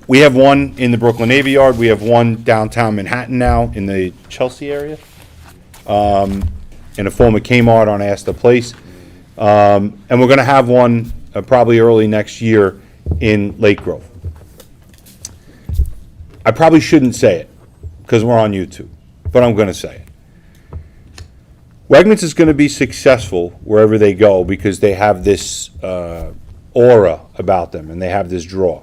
We have one in the Brooklyn Navy Yard. We have one downtown Manhattan now in the Chelsea area, in a former Kmart on Astor Place. And we're going to have one probably early next year in Lake Grove. I probably shouldn't say it because we're on YouTube, but I'm going to say it. Wegmans is going to be successful wherever they go because they have this aura about them and they have this draw.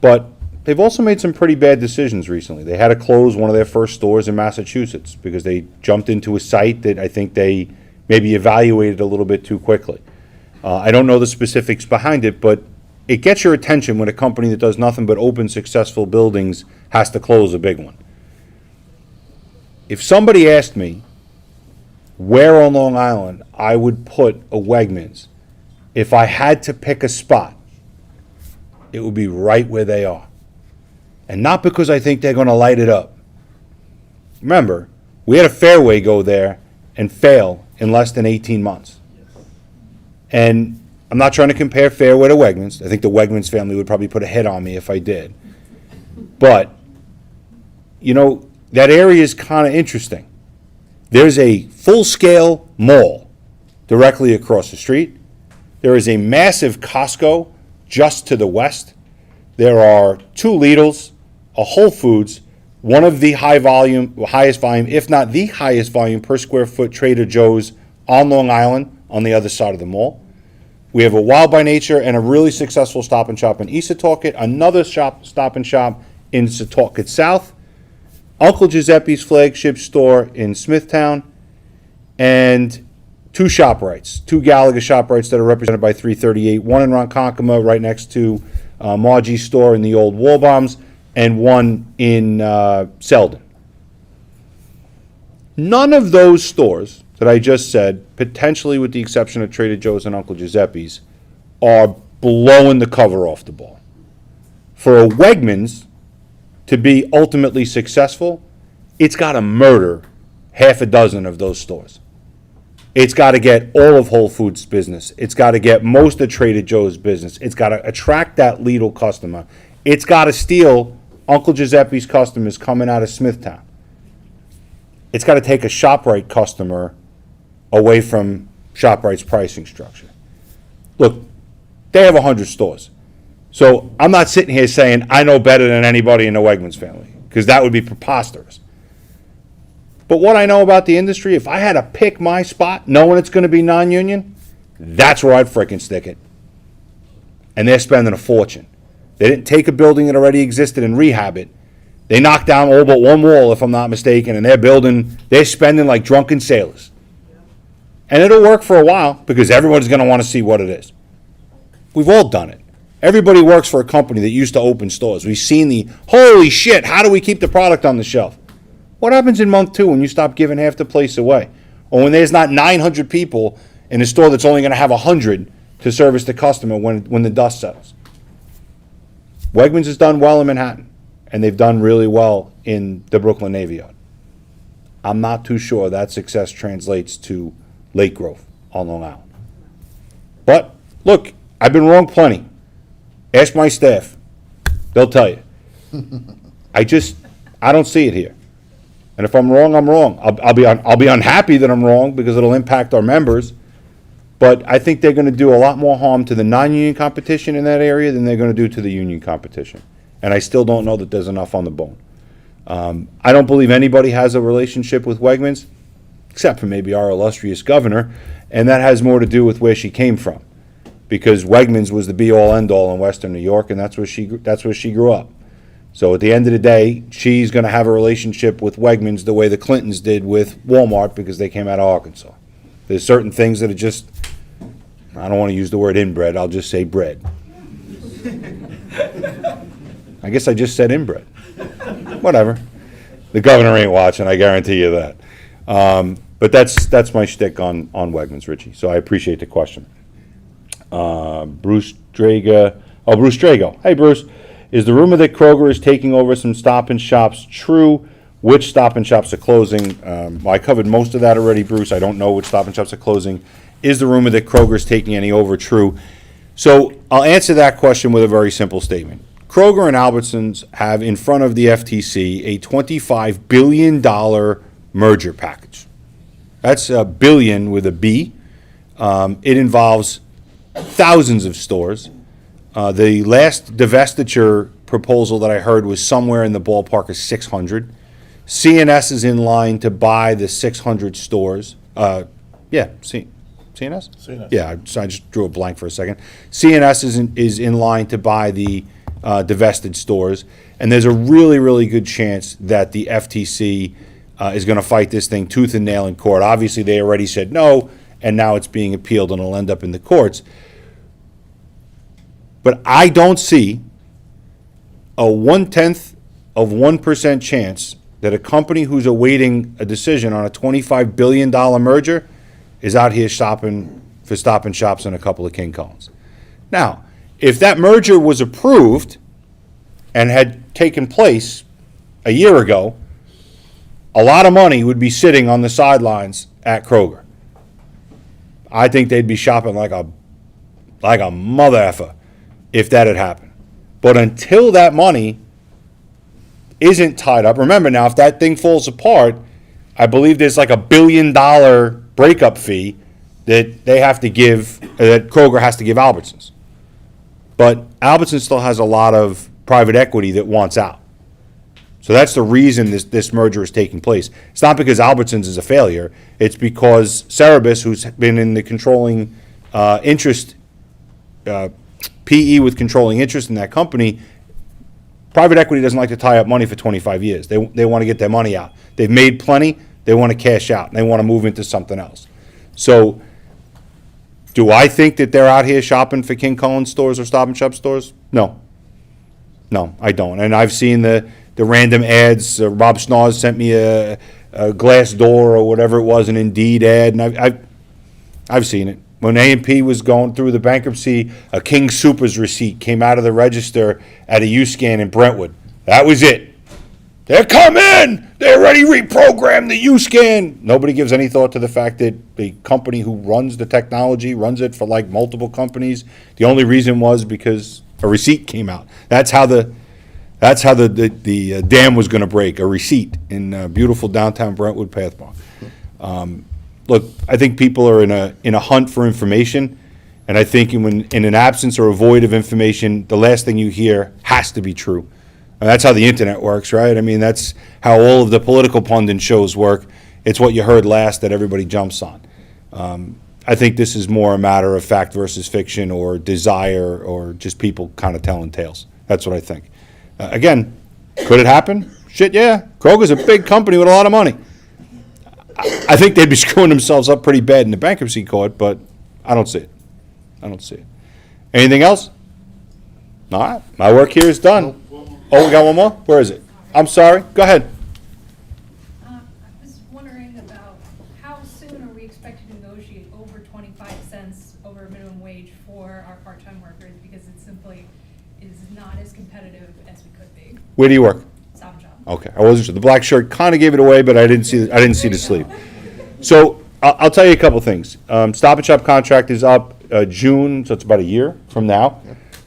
But they've also made some pretty bad decisions recently. They had to close one of their first stores in Massachusetts because they jumped into a site that I think they maybe evaluated a little bit too quickly. I don't know the specifics behind it, but it gets your attention when a company that does nothing but open successful buildings has to close a big one. If somebody asked me where on Long Island I would put a Wegmans, if I had to pick a spot, it would be right where they are. And not because I think they're going to light it up. Remember, we had a Fairway go there and fail in less than 18 months. And I'm not trying to compare Fairway to Wegmans. I think the Wegmans family would probably put a hit on me if I did. But, you know, that area is kind of interesting. There's a full-scale mall directly across the street. There is a massive Costco just to the west. There are 2 Lidls, a Whole Foods, one of the highest volume, if not the highest volume per square foot Trader Joe's on Long Island on the other side of the mall. We have a Wild by Nature and a really successful Stop and Shop in East Setauket, another Stop and Shop in Setauket South, Uncle Giuseppe's flagship store in Smithtown, and 2 ShopRites, 2 Gallagher ShopRites that are represented by 338, one in Ronkonkoma right next to Margie's store in the old Wallbombs, and one in Selden. None of those stores that I just said, potentially with the exception of Trader Joe's and Uncle Giuseppe's, are blowing the cover off the ball. For a Wegmans to be ultimately successful, it's got to murder half a dozen of those stores. It's got to get all of Whole Foods business. It's got to get most of Trader Joe's business. It's got to attract that Lidl customer. It's got to steal Uncle Giuseppe's customers coming out of Smithtown. It's got to take a ShopRite customer away from ShopRite's pricing structure. Look, they have 100 stores. So I'm not sitting here saying I know better than anybody in the Wegmans family, because that would be preposterous. But what I know about the industry, if I had to pick my spot, knowing it's going to be non-union, that's where I'd frickin' stick it. And they're spending a fortune. They didn't take a building that already existed and rehab it. They knocked down all but one wall, if I'm not mistaken, and they're spending like drunken sailors. And it'll work for a while, because everyone's going to want to see what it is. We've all done it. Everybody works for a company that used to open stores. We've seen the, holy shit, how do we keep the product on the shelf? What happens in month 2 when you stop giving half the place away? Or when there's not 900 people in a store that's only going to have 100 to service the customer when the dust settles. Wegmans has done well in Manhattan, and they've done really well in the Brooklyn Navy Yard. I'm not too sure that success translates to Lake Grove on Long Island. But, look, I've been wrong plenty. Ask my staff. They'll tell you. I don't see it here. And if I'm wrong, I'm wrong. I'll be unhappy that I'm wrong because it'll impact our members. But I think they're going to do a lot more harm to the non-union competition in that area than they're going to do to the union competition. And I still don't know that there's enough on the bone. I don't believe anybody has a relationship with Wegmans, except for maybe our illustrious governor, and that has more to do with where she came from. Because Wegmans was the be-all, end-all in Western New York, and that's where she grew up. So at the end of the day, she's going to have a relationship with Wegmans the way the Clintons did with Walmart because they came out of Arkansas. There's certain things that are just, I don't want to use the word inbred, I'll just say bred. I guess I just said inbred. Whatever. The governor ain't watching, I guarantee you that. But that's my shtick on Wegmans, Richie. So I appreciate the question. Bruce Drago. Oh, Bruce Drago. Hey, Bruce. Is the rumor that Kroger is taking over some Stop and Shops true? Which Stop and Shops are closing? Well, I covered most of that already, Bruce. I don't know which Stop and Shops are closing. Is the rumor that Kroger is taking any over true? So I'll answer that question with a very simple statement. Kroger and Albertsons have in front of the FTC a $25 billion merger package. That's a billion with a B. It involves thousands of stores. The last divestiture proposal that I heard was somewhere in the ballpark of 600. CNS is in line to buy the 600 stores. CNS? CNS. Yeah, I just drew a blank for a second. CNS is in line to buy the divested stores, and there's a really, really good chance that the FTC is going to fight this thing tooth and nail in court. Obviously, they already said no, and now it's being appealed and it'll end up in the courts. But I don't see a 0.1% chance that a company who's awaiting a decision on a $25 billion merger is out here shopping for Stop and Shops and a couple of King Collins. Now, if that merger was approved and had taken place a year ago, a lot of money would be sitting on the sidelines at Kroger. I think they'd be shopping like a mother effer if that had happened. But until that money isn't tied up, remember now, if that thing falls apart, I believe there's like $1 billion breakup fee that they have to give, that Kroger has to give Albertsons. But Albertsons still has a lot of private equity that wants out. So that's the reason this merger is taking place. It's not because Albertsons is a failure. It's because Cerebus, who's been in the controlling interest, PE with controlling interest in that company, private equity doesn't like to tie up money for 25 years. They want to get their money out. They've made plenty. They want to cash out. And they want to move into something else. So do I think that they're out here shopping for King Collins stores or Stop and Shop stores? No. No, I don't. And I've seen the random ads. Rob Schnoz sent me a Glassdoor or whatever it was, an Indeed ad, and I've seen it. When A&P was going through the bankruptcy, a King Soopers receipt came out of the register at a U-Scan in Brentwood. That was it. They're coming! They already reprogrammed the U-Scan! Nobody gives any thought to the fact that the company who runs the technology runs it for like multiple companies. The only reason was because a receipt came out. That's how the dam was going to break, a receipt in beautiful downtown Brentwood, Pathmark. Look, I think people are in a hunt for information, and I think in an absence or a void of information, the last thing you hear has to be true. And that's how the internet works, right? I mean, that's how all of the political pundit shows work. It's what you heard last that everybody jumps on. I think this is more a matter of fact versus fiction or desire or just people kind of telling tales. That's what I think. Again, could it happen? Shit, yeah. Kroger's a big company with a lot of money. I think they'd be screwing themselves up pretty bad in the bankruptcy court, but I don't see it. I don't see it. Anything else? All right. My work here is done. Oh, we got one more? Where is it? I'm sorry. Go ahead. I was wondering about how soon are we expected to negotiate over 25 cents over minimum wage for our part-time workers? Because it simply is not as competitive as we could be. Where do you work? Stop and Shop. Okay, I wasn't sure. The black shirt kind of gave it away, but I didn't see the sleeve. So I'll tell you a couple things. Stop and Shop contract is up June, so it's about a year from now.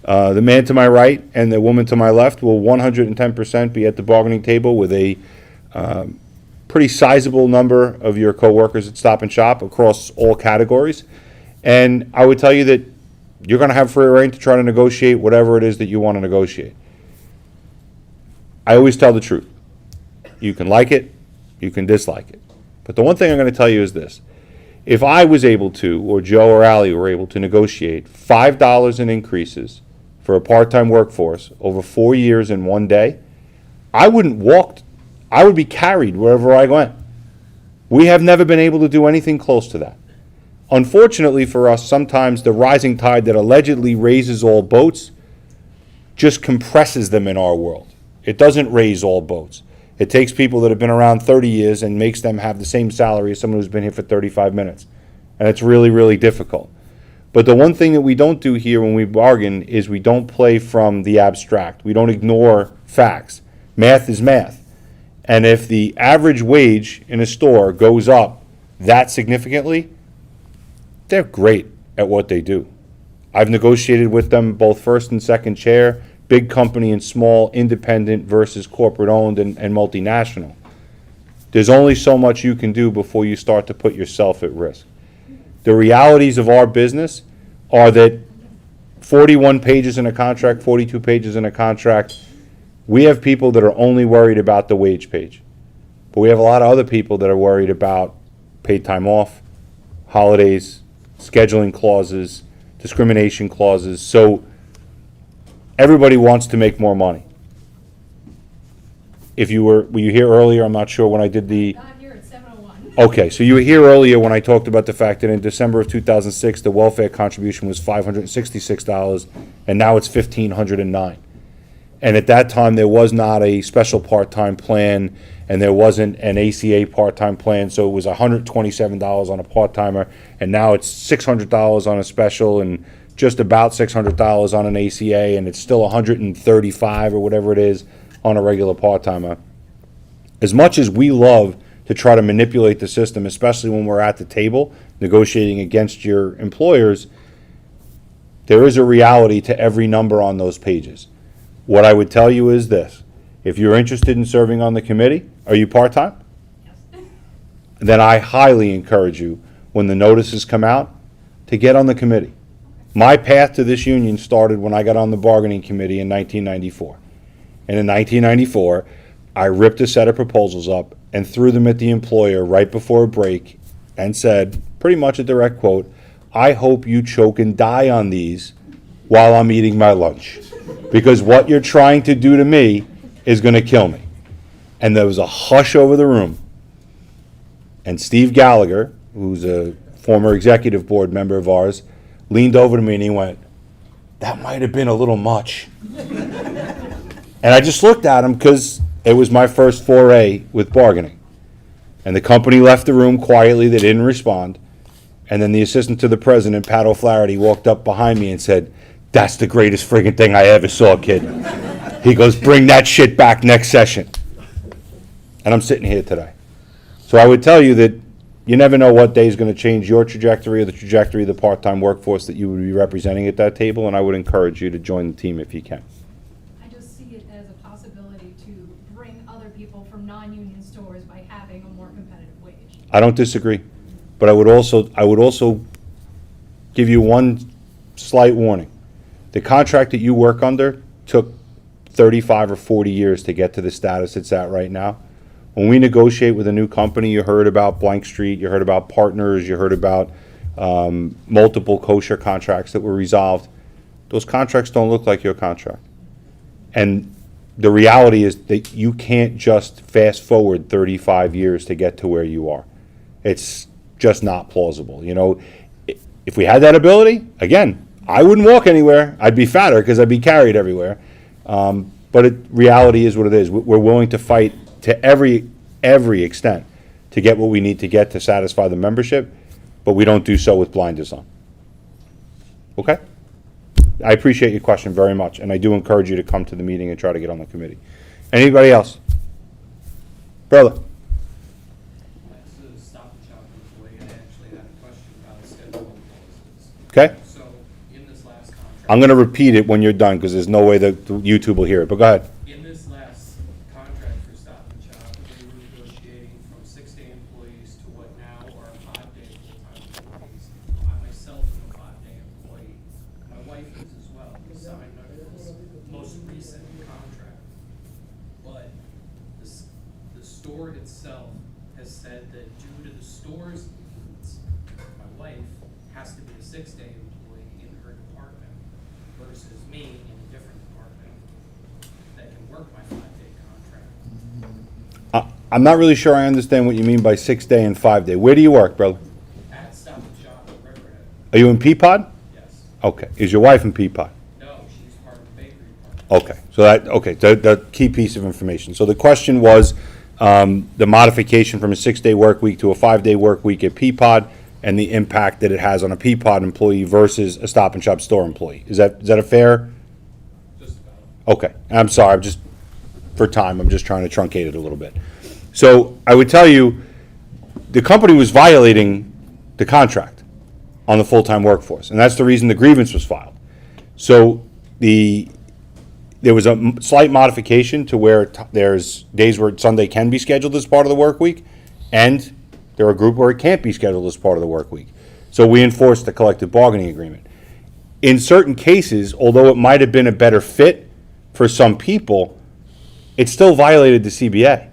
The man to my right and the woman to my left will 110% be at the bargaining table with a pretty sizable number of your coworkers at Stop and Shop across all categories. And I would tell you that you're going to have free rein to try to negotiate whatever it is that you want to negotiate. I always tell the truth. You can like it, you can dislike it. But the one thing I'm going to tell you is this. If I was able to, or Joe or Ally were able to negotiate $5 in increases for a part-time workforce over 4 years in one day, I wouldn't walk, I would be carried wherever I went. We have never been able to do anything close to that. Unfortunately for us, sometimes the rising tide that allegedly raises all boats just compresses them in our world. It doesn't raise all boats. It takes people that have been around 30 years and makes them have the same salary as someone who's been here for 35 minutes. And it's really, really difficult. But the one thing that we don't do here when we bargain is we don't play from the abstract. We don't ignore facts. Math is math. And if the average wage in a store goes up that significantly, they're great at what they do. I've negotiated with them both first and second chair, big company and small, independent versus corporate owned and multinational. There's only so much you can do before you start to put yourself at risk. The realities of our business are that 41 pages in a contract, 42 pages in a contract, we have people that are only worried about the wage page. But we have a lot of other people that are worried about paid time off, holidays, scheduling clauses, discrimination clauses. So everybody wants to make more money. Were you here earlier? I'm not sure when I did the. Got here at 7:01. Okay, so you were here earlier when I talked about the fact that in December of 2006, the welfare contribution was $566, and now it's $1,509. And at that time, there was not a special part-time plan, and there wasn't an ACA part-time plan, so it was $127 on a part-timer, and now it's $600 on a special, and just about $600 on an ACA, and it's still $135 or whatever it is on a regular part-timer. As much as we love to try to manipulate the system, especially when we're at the table negotiating against your employers, there is a reality to every number on those pages. What I would tell you is this. If you're interested in serving on the committee, are you part-time? Yes. Then I highly encourage you, when the notices come out, to get on the committee. My path to this union started when I got on the bargaining committee in 1994. And in 1994, I ripped a set of proposals up and threw them at the employer right before a break and said, pretty much a direct quote, "I hope you choke and die on these while I'm eating my lunch. Because what you're trying to do to me is going to kill me." And there was a hush over the room. And Steve Gallagher, who's a former executive board member of ours, leaned over to me and he went, "That might have been a little much." And I just looked at him because it was my first foray with bargaining. And the company left the room quietly. They didn't respond. And then the assistant to the president, Pat O'Flaherty, walked up behind me and said, "That's the greatest friggin' thing I ever saw, kid." He goes, "Bring that shit back next session." And I'm sitting here today. So I would tell you that you never know what day is going to change your trajectory or the trajectory of the part-time workforce that you would be representing at that table, and I would encourage you to join the team if you can. I just see it as a possibility to bring other people from non-union stores by having a more competitive wage. I don't disagree, but I would also give you one slight warning. The contract that you work under took 35 or 40 years to get to the status it's at right now. When we negotiate with a new company, you heard about Blank Street, you heard about partners, you heard about multiple kosher contracts that were resolved. Those contracts don't look like your contract. And the reality is that you can't just fast forward 35 years to get to where you are. It's just not plausible. You know, if we had that ability, again, I wouldn't walk anywhere. I'd be fatter because I'd be carried everywhere. But reality is what it is. We're willing to fight to every extent to get what we need to get to satisfy the membership, but we don't do so with blinders on. Okay? I appreciate your question very much, and I do encourage you to come to the meeting and try to get on the committee. Anybody else? Brother? That's a Stop and Shop employee, and I actually had a question about scheduling policies. Okay? So, in this last contract. I'm gonna repeat it when you're done, because there's no way that YouTube will hear it, but go ahead. In this last contract for Stop and Shop, they were negotiating from 6-day employees to what now are 5-day full-time employees. I myself am a 5-day employee. My wife is as well. We signed this most recent contract. But the store itself has said that due to the store's needs, my wife has to be a 6-day employee in her department versus me in a different department that can work my 5-day contract. I'm not really sure I understand what you mean by 6-day and 5-day. Where do you work, brother? At Stop and Shop at Riverhead, Are you in Peapod? yes. Okay. Is your wife in Peapod? No, she's part of the bakery department. Okay, the key piece of information. So the question was, the modification from a 6-day work week to a 5-day work week at Peapod and the impact that it has on a Peapod employee versus a Stop and Shop store employee. Is that a fair? Just about. Okay, I'm sorry, for time, I'm just trying to truncate it a little bit. So I would tell you, the company was violating the contract on the full-time workforce, and that's the reason the grievance was filed. So there was a slight modification to where there's days where Sunday can be scheduled as part of the work week, and there are a group where it can't be scheduled as part of the work week. So we enforced the collective bargaining agreement. In certain cases, although it might have been a better fit for some people, it still violated the CBA.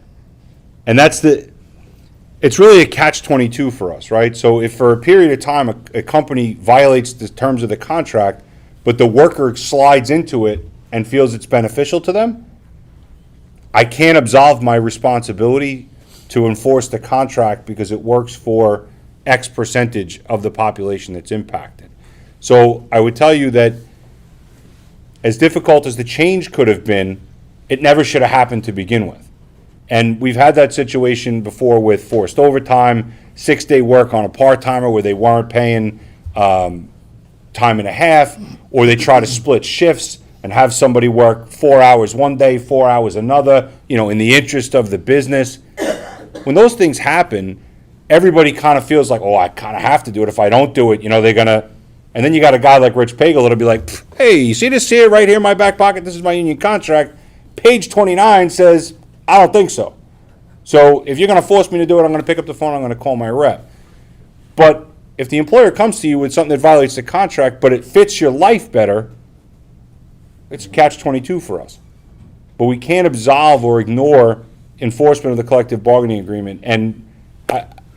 And it's really a catch-22 for us, right? So if for a period of time, a company violates the terms of the contract, but the worker slides into it and feels it's beneficial to them, I can't absolve my responsibility to enforce the contract because it works for X percentage of the population that's impacted. So I would tell you that as difficult as the change could have been, it never should have happened to begin with. And we've had that situation before with forced overtime, 6-day work on a part-timer where they weren't paying time and a half, or they try to split shifts and have somebody work 4 hours one day, 4 hours another, in the interest of the business. When those things happen, everybody kind of feels like, oh, I kind of have to do it. If I don't do it, they're going to. And then you got a guy like Rich Pagel that'll be like, hey, you see this here right here in my back pocket? This is my union contract. Page 29 says, I don't think so. So if you're going to force me to do it, I'm going to pick up the phone, I'm going to call my rep. But if the employer comes to you with something that violates the contract, but it fits your life better, it's a catch-22 for us. But we can't absolve or ignore enforcement of the collective bargaining agreement. And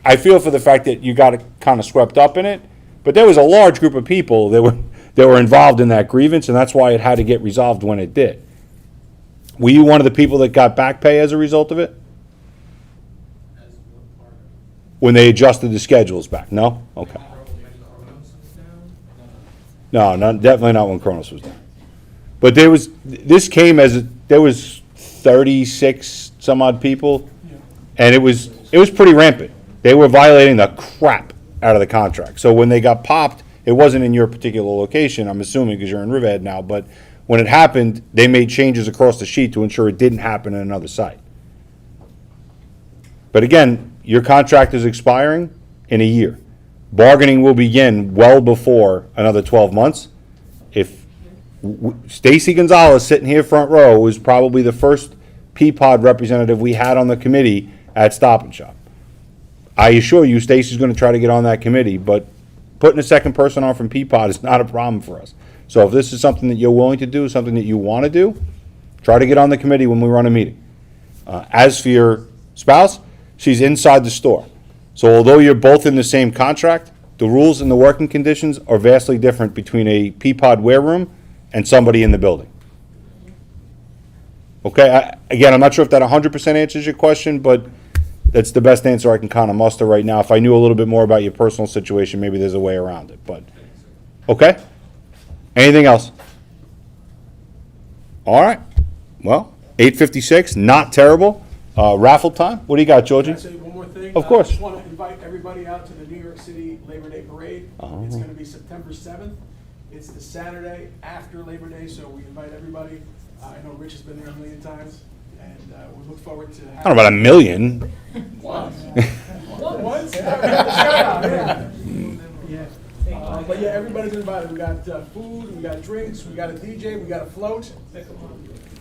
I feel for the fact that you got kind of swept up in it, but there was a large group of people that were involved in that grievance, and that's why it had to get resolved when it did. Were you one of the people that got back pay as a result of it? As what part of it? When they adjusted the schedules back? No? Okay. Kronos was down? Definitely not when Kronos was down. But this came as, there was 36 some odd people, and it was pretty rampant. They were violating the crap out of the contract. So when they got popped, it wasn't in your particular location, I'm assuming, because you're in Riverhead now, but when it happened, they made changes across the sheet to ensure it didn't happen in another site. But again, your contract is expiring in a year. Bargaining will begin well before another 12 months. If Stacy Gonzalez, sitting here front row, was probably the first Peapod representative we had on the committee at Stop and Shop. I assure you, Stacy's going to try to get on that committee, but putting a second person on from Peapod is not a problem for us. So if this is something that you're willing to do, something that you want to do, try to get on the committee when we run a meeting. As for your spouse, she's inside the store. So although you're both in the same contract, the rules and the working conditions are vastly different between a Peapod wareroom and somebody in the building. Okay, again, I'm not sure if that 100% answers your question, but that's the best answer I can kind of muster right now. If I knew a little bit more about your personal situation, maybe there's a way around it, but, okay? Anything else? All right, well, 8:56, not terrible. Raffle time, what do you got, Georgie? Can I say one more thing? thing. Of course. I just want to invite everybody out to the New York City Labor Day Parade. Oh. It's going to be September 7th. It's the Saturday after Labor Day, so we invite everybody. I know Rich has been there a million times, and we look forward to having... I don't know about a million. Once. But yeah, everybody's invited. We got food, we got drinks, we got a DJ, we got a float. We're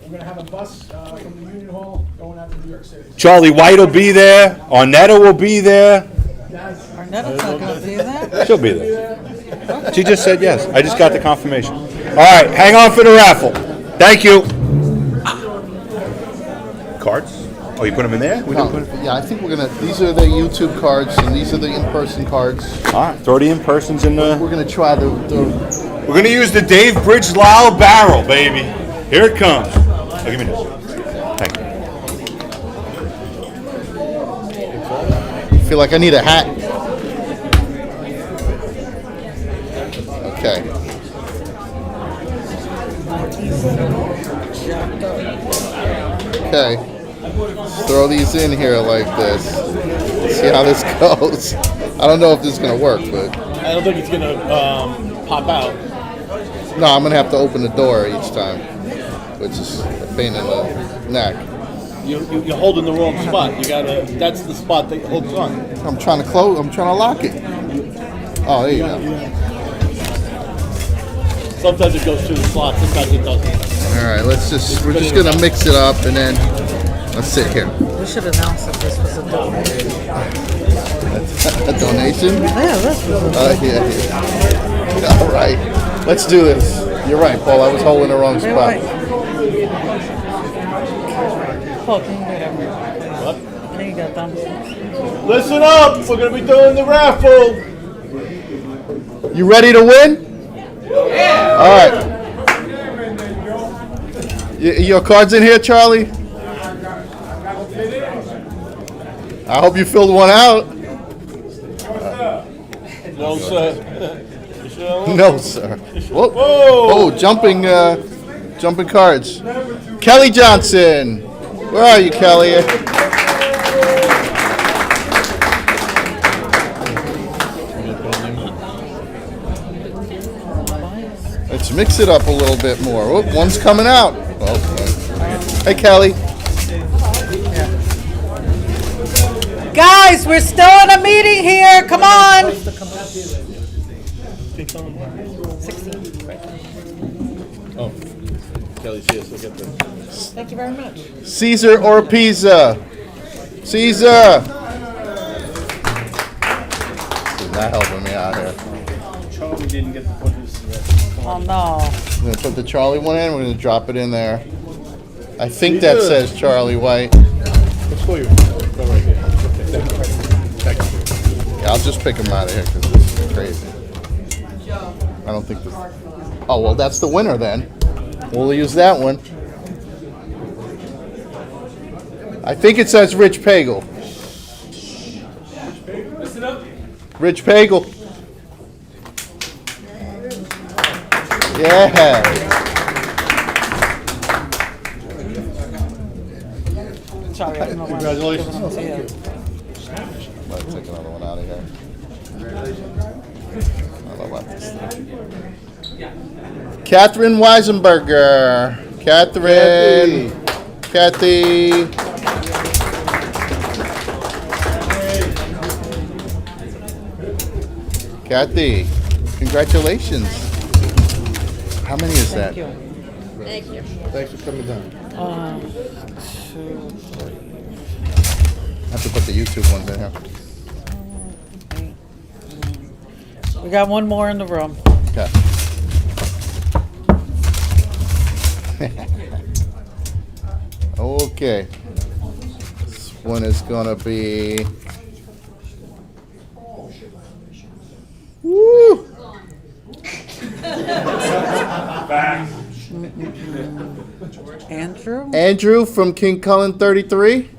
going to have a bus from the Union Hall going out to New York City. Charlie White will be there. Arnetta will be there. Arnetta's not gonna be there? She'll be there. She just said yes. I just got the confirmation. All right, hang on for the raffle. Thank you. Cards? Oh, you put them in there? We didn't put 'em- Yeah, I think we're gonna, these are the YouTube cards, and these are the in-person cards. All right, throw the in-persons in the... We're gonna try the We're going to use the Dave Bridge Lyle barrel, baby. Here it comes. Oh, give me this. Thank you. feel like I need a hat. Okay. Okay. Throw these in here like this. See how this goes. I don't know if this is gonna work, but I don't think it's gonna pop out. no, I'm gonna have to open the door each time, which is a pain in the neck. You're holding the wrong spot. You gotta. That's the spot that holds on. I'm trying to close. I'm trying to lock it. Oh, there you go. Sometimes it goes through the slot. Sometimes it doesn't. All right, we're just gonna mix it up and then let's sit here. We should announce that this was a donation. A donation? Yeah, this was a Yeah. All right, let's do this. You're right, Paul. I was holding the wrong You're spot. right. Paul, can you do that? What? There you go, thumbs. Listen up. We're gonna be doing the raffle. You ready to win? Yeah. All right. Your cards in here, Charlie? I hope you filled one out. No, sir. No, sir. Whoa. Whoa. Oh, jumping cards. Kelly Johnson. Where are you, Kelly? Let's mix it up a little bit more. Oh, one's coming out. Okay. Hey, Kelly. Guys, we're still in a meeting here. Come on. 16. Oh, Kelly's here. So get the. Thank you very much. Caesar or Pizza? Caesar. He's not helping me out here. Charlie didn't get to put his. Oh, no. We're going to put the Charlie one in. We're going to drop it in there. I think that says Charlie White. Let's go. Go right here. Thank you. Yeah, I'll just pick him out of here because this is crazy. I don't think this. Oh, well, that's the winner then. We'll use that one. I think it says Rich Pagel. Listen up. Rich Pagel. Yeah. Sorry, I don't know why I'm Congratulations. giving them to you. Let's take another one out of here. I don't know about this thing. Catherine Weisenberger. Catherine. Kathy. Kathy. Congratulations. How many is that? Thank you. Thanks for coming down. 2, 3. I have to put the YouTube ones in here. We got one more in the room. Okay. Okay. This one is gonna be. Woo! Andrew? Andrew from King Cullen 33.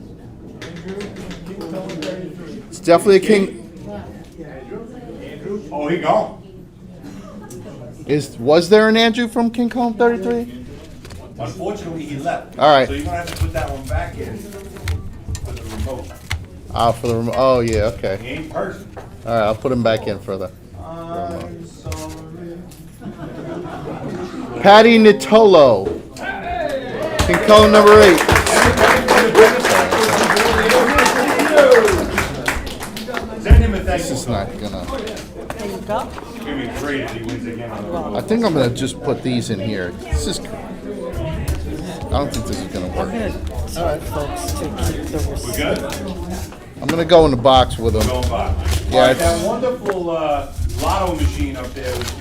It's definitely a King. Oh, he gone. Was there an Andrew from King Cullen 33? Unfortunately, he left. All right. So you're gonna have to put that one back in with the remote. For the remote. Oh, yeah, He okay. ain't person. All right, I'll put him back in for the. I'm sorry. Patty Nitolo. King Cullen number 8. Send him a thank This you. is not gonna. There you go. It's gonna be great if he wins again on the road. I think I'm gonna just put these in here. This is. I don't think this is gonna work. Sorry, folks, to keep the We receipt. good? I'm gonna go in the box with them. Going by. Yeah, All right, it's- that wonderful lotto machine up there is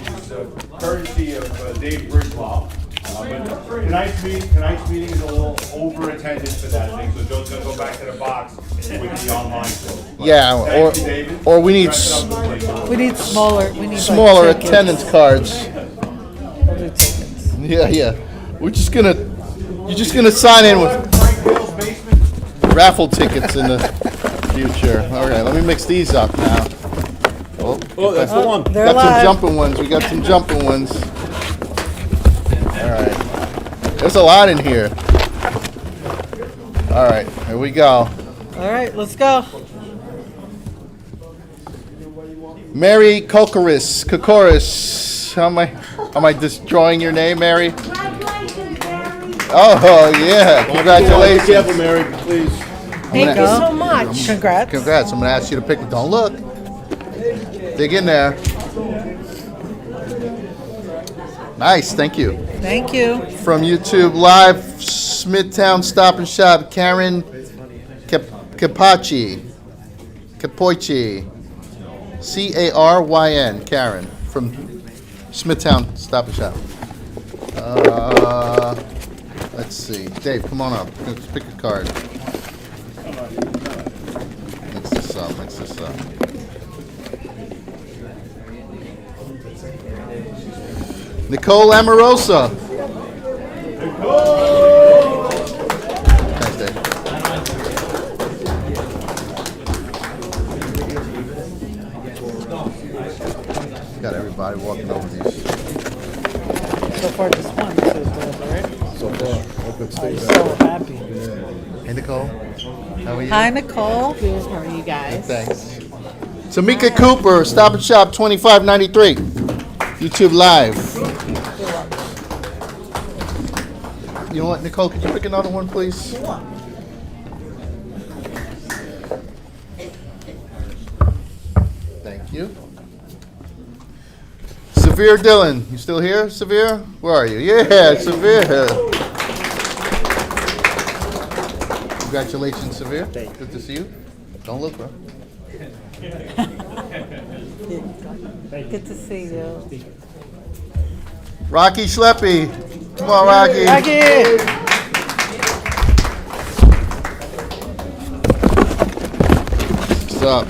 courtesy of Dave Bridgewell. But tonight's meeting is a little over-attended for that thing, so Joe's gonna go back to the box with the online vote. But Yeah, thank you, David. or we need Dressing up the place. We need smaller, we need like smaller tickets. attendance cards. We'll do tickets. Yeah, yeah. You're just gonna sign in with Frank Bill's basement. raffle tickets in the future. All right, let me mix these up now. Oh, that's the one. They're Got some live. jumping ones. We got some jumping ones. All right. There's a lot in here. All right, here we go. All right, let's go. Mary Kokoris. How am I destroying your name, Mary? Oh, yeah. Be Congratulations. careful, Mary, please. Thank you so much. Congrats. Congrats. I'm gonna ask you to pick. Don't look. Dig in there. Nice. Thank you. Thank you. From YouTube Live, Smithtown Stop and Shop, Karen Capochi. Caryn, Karen, from Smithtown Stop and Shop. Let's see. Dave, come on up. Let's pick a card. Mix this up. Nicole Amorosa. Thanks, Dave. Got everybody walking over these. So far, just one to deliver, right? So far, hope it stays I'm so happy. Hey, Nicole. How are you? Hi, Nicole. Good, how are you guys? Thanks. Tamika Cooper, Stop and Shop 2593. YouTube Live. You know what, Nicole, could you pick another one, please? Thank you. Severe Dillon, you still here, Severe? Where are you? Yeah, Severe. Congratulations, Severe. Good to see you. Don't look, bro. Good to see you. Rocky Schleppy. Come on, Rocky.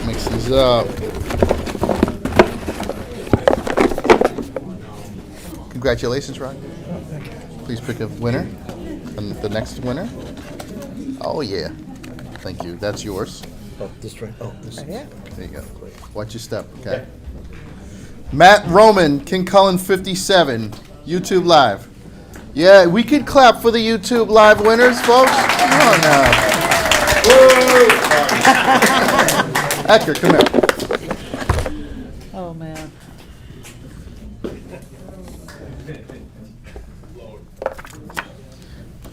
Mix these up. Congratulations, Rocky. Please pick a winner. And the next winner. Oh, yeah. Thank you. That's yours. Oh, this right. Oh, this. Yeah. There you go. Watch your step, okay? Matt Roman, King Cullen 57, YouTube Live. Yeah, we could clap for the YouTube Live winners, folks. Come on now. Ecker, come here. Oh, man.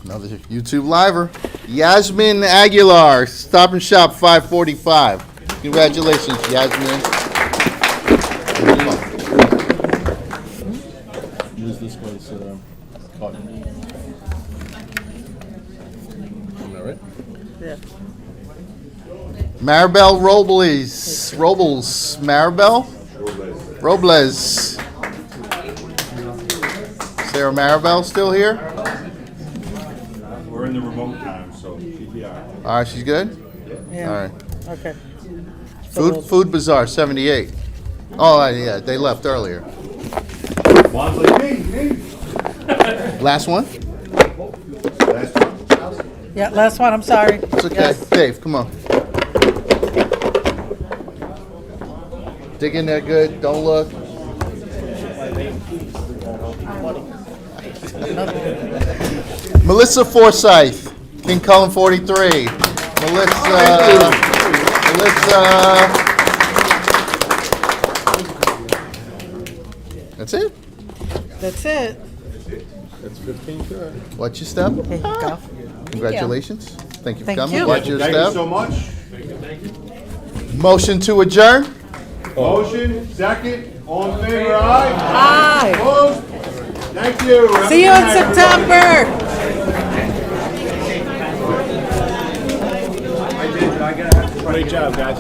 Another YouTube Liver. Yasmin Aguilar, Stop and Shop 545. Congratulations, Yasmin. Use this guy's card. Am I right? Yeah. Maribel Robles. Maribel? Robles. Sarah Maribel still here? We're in the remote time, so she'd be all right. All right, she's good? Yeah. All right. Okay. Food Bazaar, 78. Oh, yeah, they left earlier. Juan's like, me. Last one? Last one. Yeah, last one, I'm sorry. It's okay. Yes. Dave, come on. Dig in there good. Don't look. Melissa Forsyth, King Cullen 43. Melissa. That's it? That's it. That's 15 good. Watch your step. Here you go. Congratulations. Thank you for Thank coming. you. Watch your Thank you step. so much. Motion to adjourn? Motion, second, all in favor, aye? Aye. Opposed? Thank you. Have a See you good in night, everybody. September. Great job, guys.